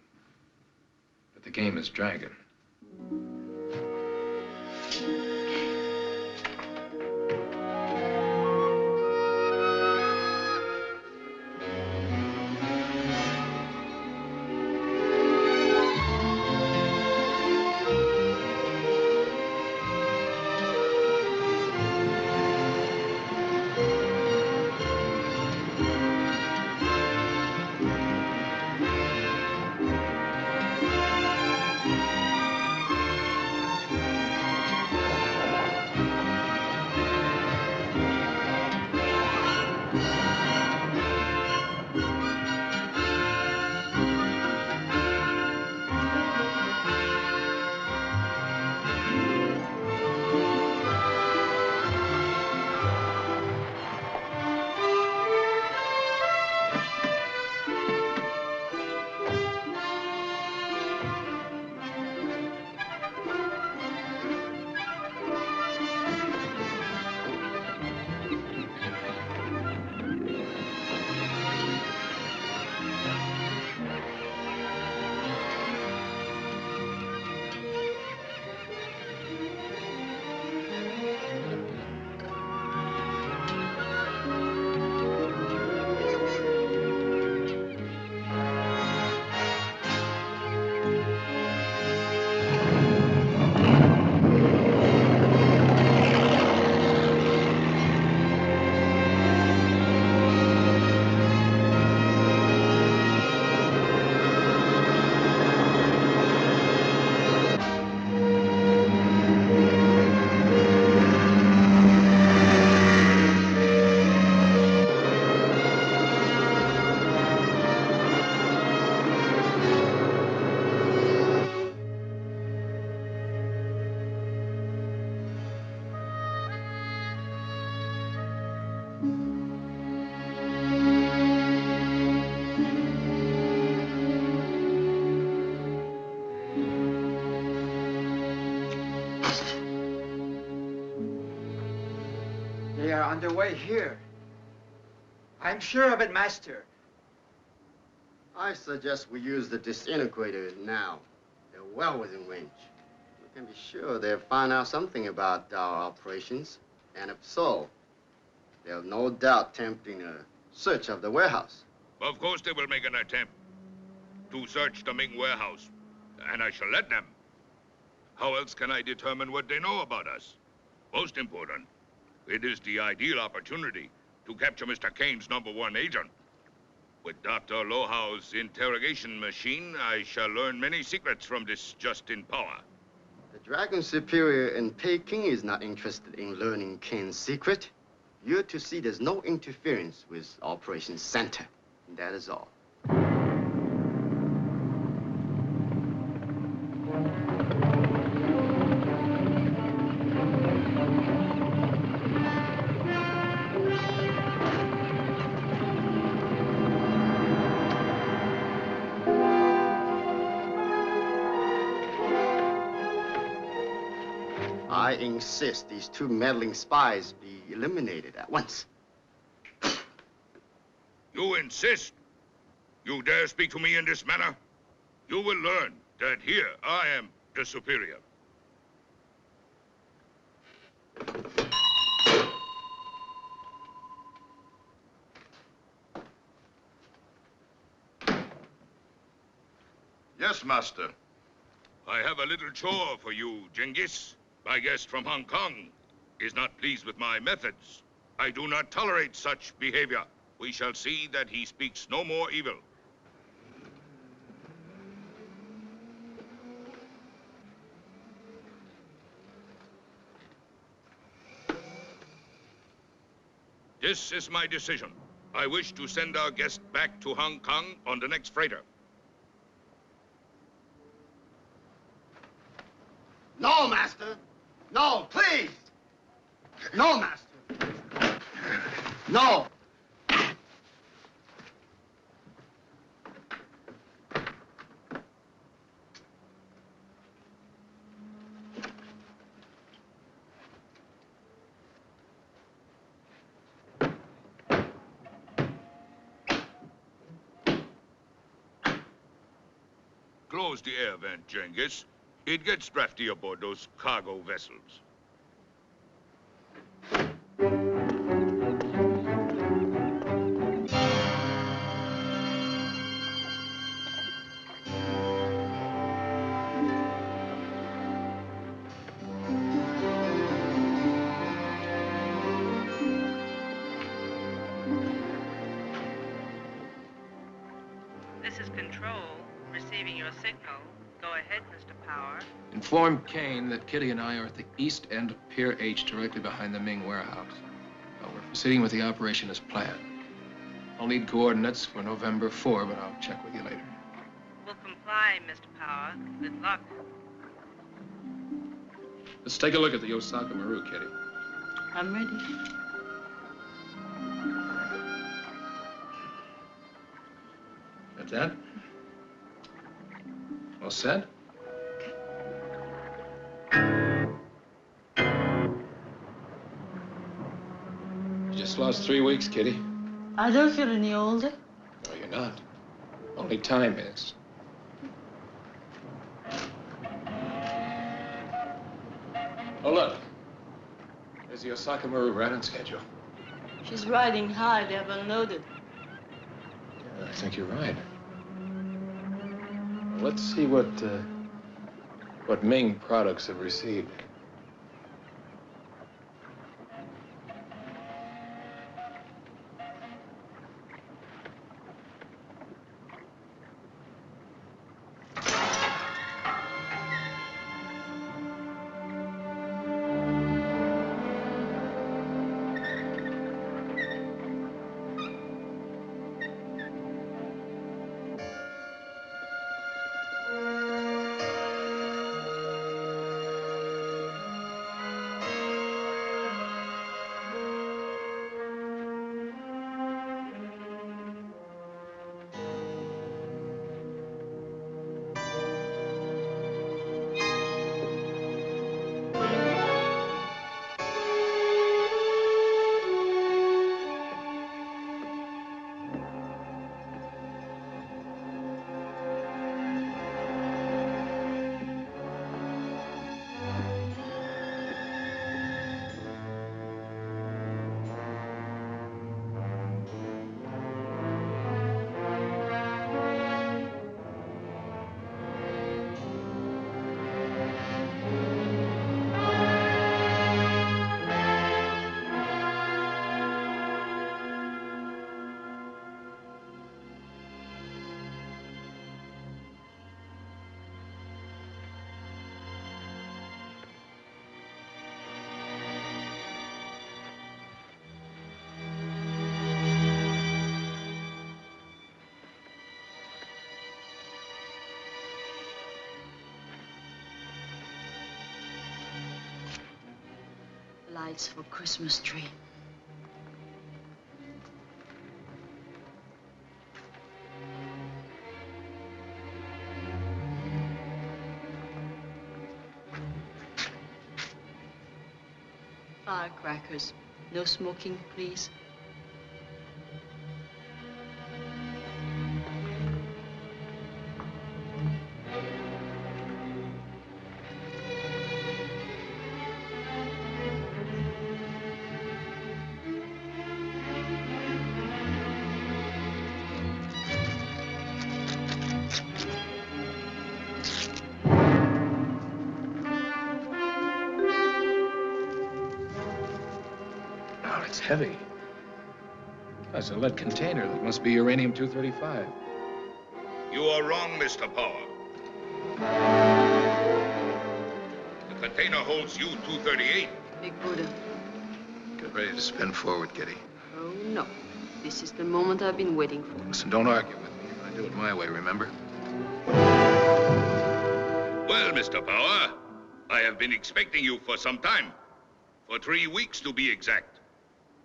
But the game is dragon. They are on their way here. I'm sure of it, Master. I suggest we use the disintegrator now. They're well within range. We can be sure they'll find out something about our operations. And if so, they'll no doubt attempting a search of the warehouse. Of course they will make an attempt to search the Ming warehouse, and I shall let them. How else can I determine what they know about us? Most important, it is the ideal opportunity to capture Mr. Kane's #1 agent. With Dr. Lohao's interrogation machine, I shall learn many secrets from this just-in-power. The Dragon Superior in Peking is not interested in learning Kane's secret. You're to see there's no interference with Operation Center. That is all. I insist these two meddling spies be eliminated at once. You insist? You dare speak to me in this manner? You will learn that here I am the superior. Yes, master. I have a little chore for you, Genghis. My guest from Hong Kong is not pleased with my methods. I do not tolerate such behavior. We shall see that he speaks no more evil. This is my decision. I wish to send our guest back to Hong Kong on the next freighter. No, master. No, please. No, master. No. Close the air vent, Genghis. It gets drafty aboard those cargo vessels. This is Control, receiving your signal. Go ahead, Mr. Power. Inform Kane that Kitty and I are at the east end of Pier H, directly behind the Ming warehouse. We're proceeding with the operation as planned. I'll need coordinates for November 4, but I'll check with you later. We'll comply, Mr. Power. Good luck. Let's take a look at the Osaka Maru, Kitty. I'm ready. Got that? All set? You just lost 3 weeks, Kitty. I don't feel any older. No, you're not. Only time is. Oh, look. There's the Osaka Maru right on schedule. She's riding high. They have unloaded. Yeah, I think you're right. Well, let's see what Ming products have received. Lights for Christmas tree. Firecrackers. No smoking, please. That's heavy. That's a lead container. That must be uranium-235. You are wrong, Mr. Power. The container holds U-238. Big Buddha. Get ready to spin forward, Kitty. Oh, no. This is the moment I've been waiting for. Listen, don't argue with me. I do it my way, remember? Well, Mr. Power, I have been expecting you for some time. For 3 weeks, to be exact.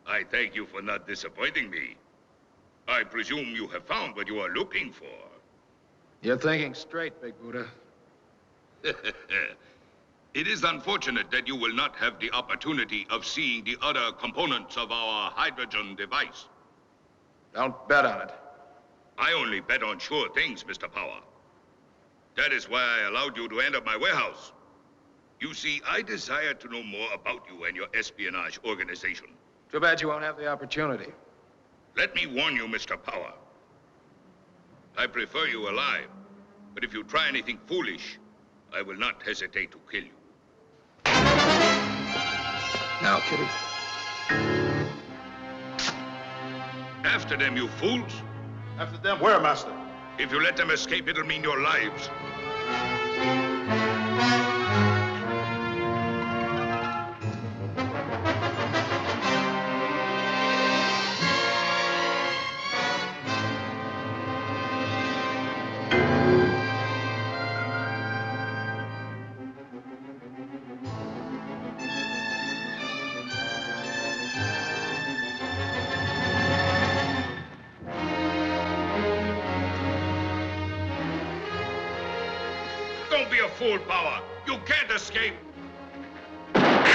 I thank you for not disappointing me. I presume you have found what you are looking for. You're thinking straight, Big Buddha. It is unfortunate that you will not have the opportunity of seeing the other components of our hydrogen device. Don't bet on it. I only bet on sure things, Mr. Power. That is why I allowed you to enter my warehouse. You see, I desire to know more about you and your espionage organization. Too bad you won't have the opportunity. Let me warn you, Mr. Power. I prefer you alive, but if you try anything foolish, I will not hesitate to kill you. Now, Kitty. After them, you fools. After them, where, Master? If you let them escape, it'll mean your lives. Don't be a fool, Power. You can't escape. Not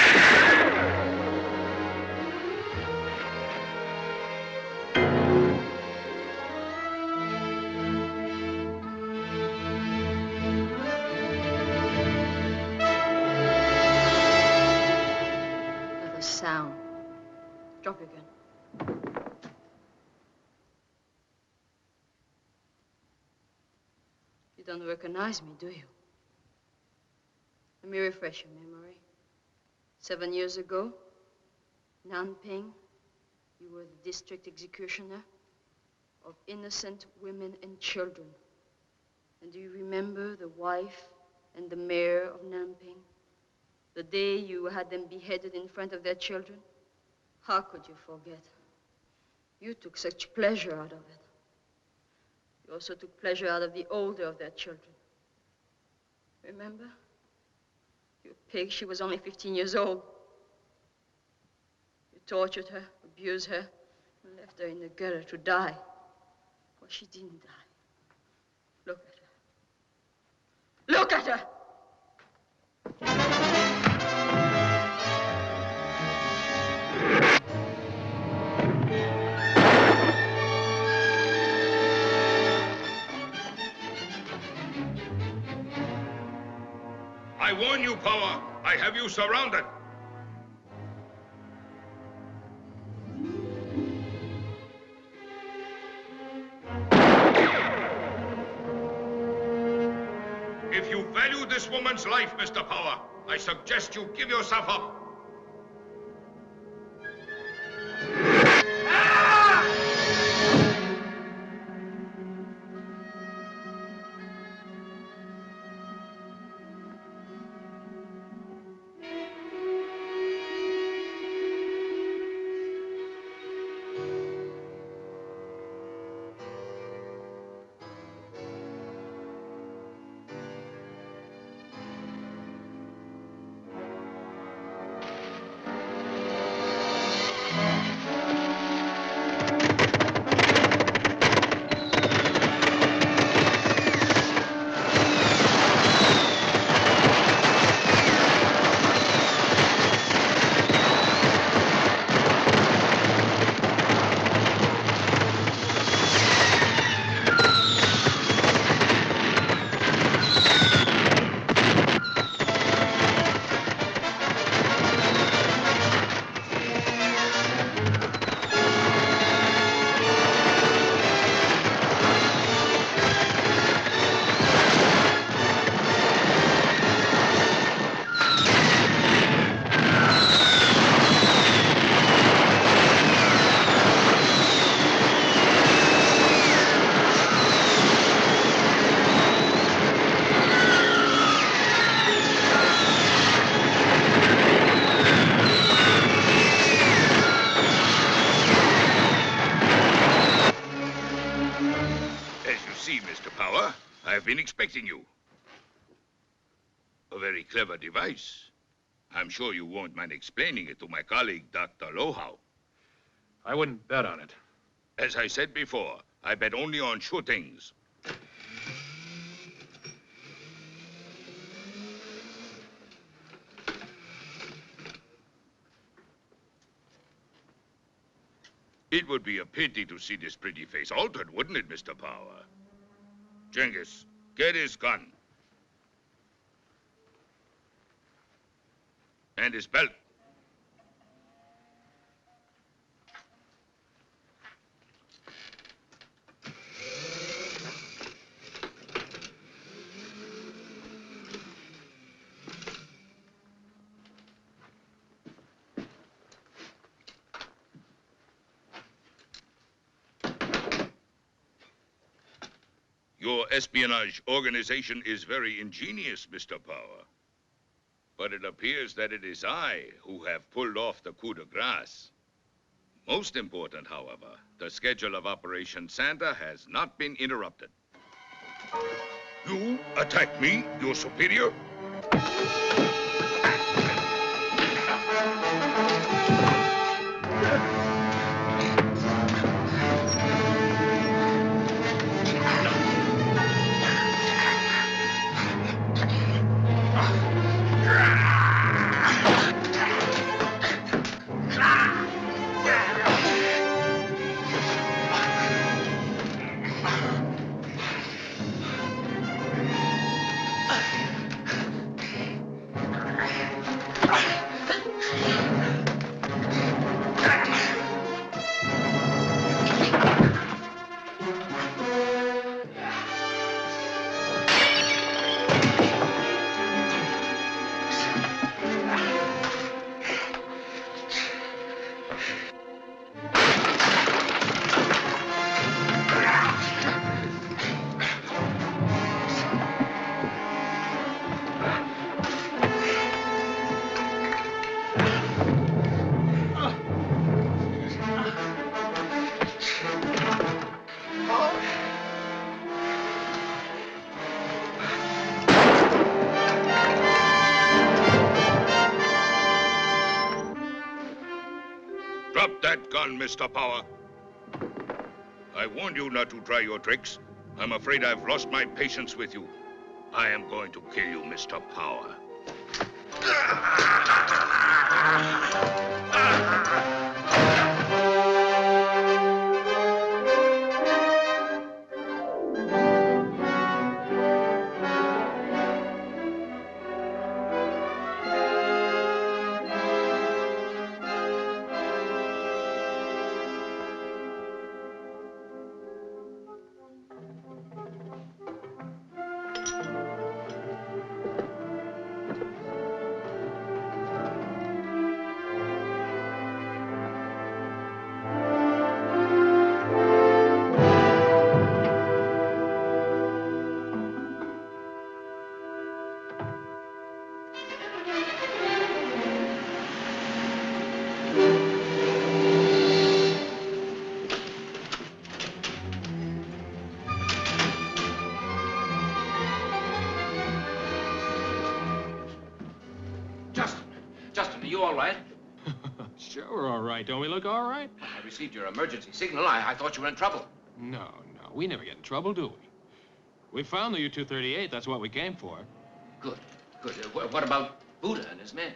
a sound. Drop your gun. You don't recognize me, do you? Let me refresh your memory. 7 years ago, Nanping, you were the district executioner of innocent women and children. And do you remember the wife and the mayor of Nanping? The day you had them beheaded in front of their children? How could you forget? You took such pleasure out of it. You also took pleasure out of the older of their children. Remember? You pig, she was only 15 years old. You tortured her, abused her, and left her in the gutter to die. Well, she didn't die. Look at her. Look at her! I warn you, Power. I have you surrounded. If you value this woman's life, Mr. Power, I suggest you give yourself up. have been expecting you. A very clever device. I'm sure you won't mind explaining it to my colleague, Dr. Lohau. I wouldn't bet on it. As I said before, I bet only on sure things. It would be a pity to see this pretty face altered, wouldn't it, Mr. Power? Genghis, get his gun. And his belt. Your espionage organization is very ingenious, Mr. Power. But it appears that it is I who have pulled off the coup de grace. Most important, however, the schedule of Operation Santa has not been interrupted. You attack me, your superior? Drop that gun, Mr. Power. I warned you not to try your tricks. I'm afraid I've lost my patience with you. I am going to kill you, Mr. Power. Justin, are you all right? Sure, we're all right. Don't we look all right? I received your emergency signal. I thought you were in trouble. No. We never get in trouble, do we? We found the U-238. That's what we came for. Good. What about Buddha and his men?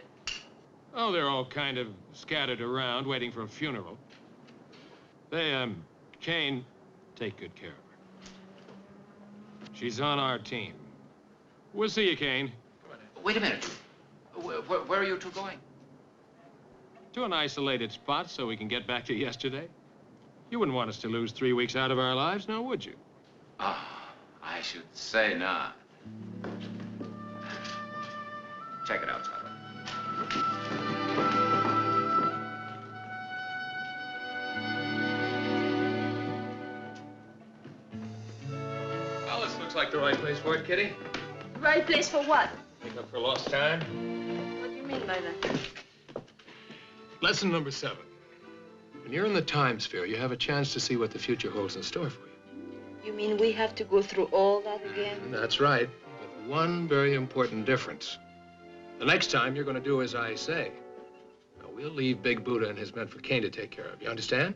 Oh, they're all kind of scattered around, waiting for a funeral. They, Kane, take good care of her. She's on our team. We'll see you, Kane. Wait a minute. Where are you two going? To an isolated spot so we can get back to yesterday. You wouldn't want us to lose 3 weeks out of our lives, now would you? I should say not. Check it out, Sally. Well, this looks like the right place for it, Kitty. Right place for what? Make up for lost time. What do you mean by that? Lesson number 7. When you're in the time sphere, you have a chance to see what the future holds in store for you. You mean we have to go through all that again? That's right, with one very important difference. The next time, you're going to do as I say. Now, we'll leave Big Buddha and his men for Kane to take care of. You understand?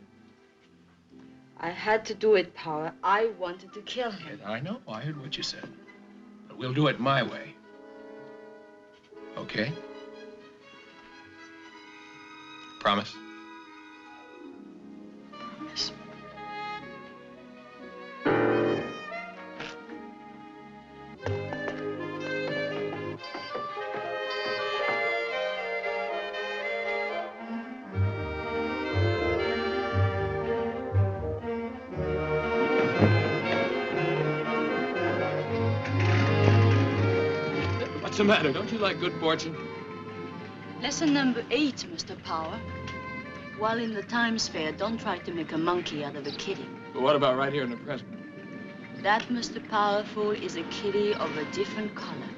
I had to do it, Power. I wanted to kill him. I know. I heard what you said. But we'll do it my way. Okay? Promise? Promise. What's the matter? Don't you like good fortune? Lesson number 8, Mr. Power. While in the Times Fair, don't try to make a monkey out of a kitty. But what about right here in the present? That, Mr. Powerful, is a kitty of a different color.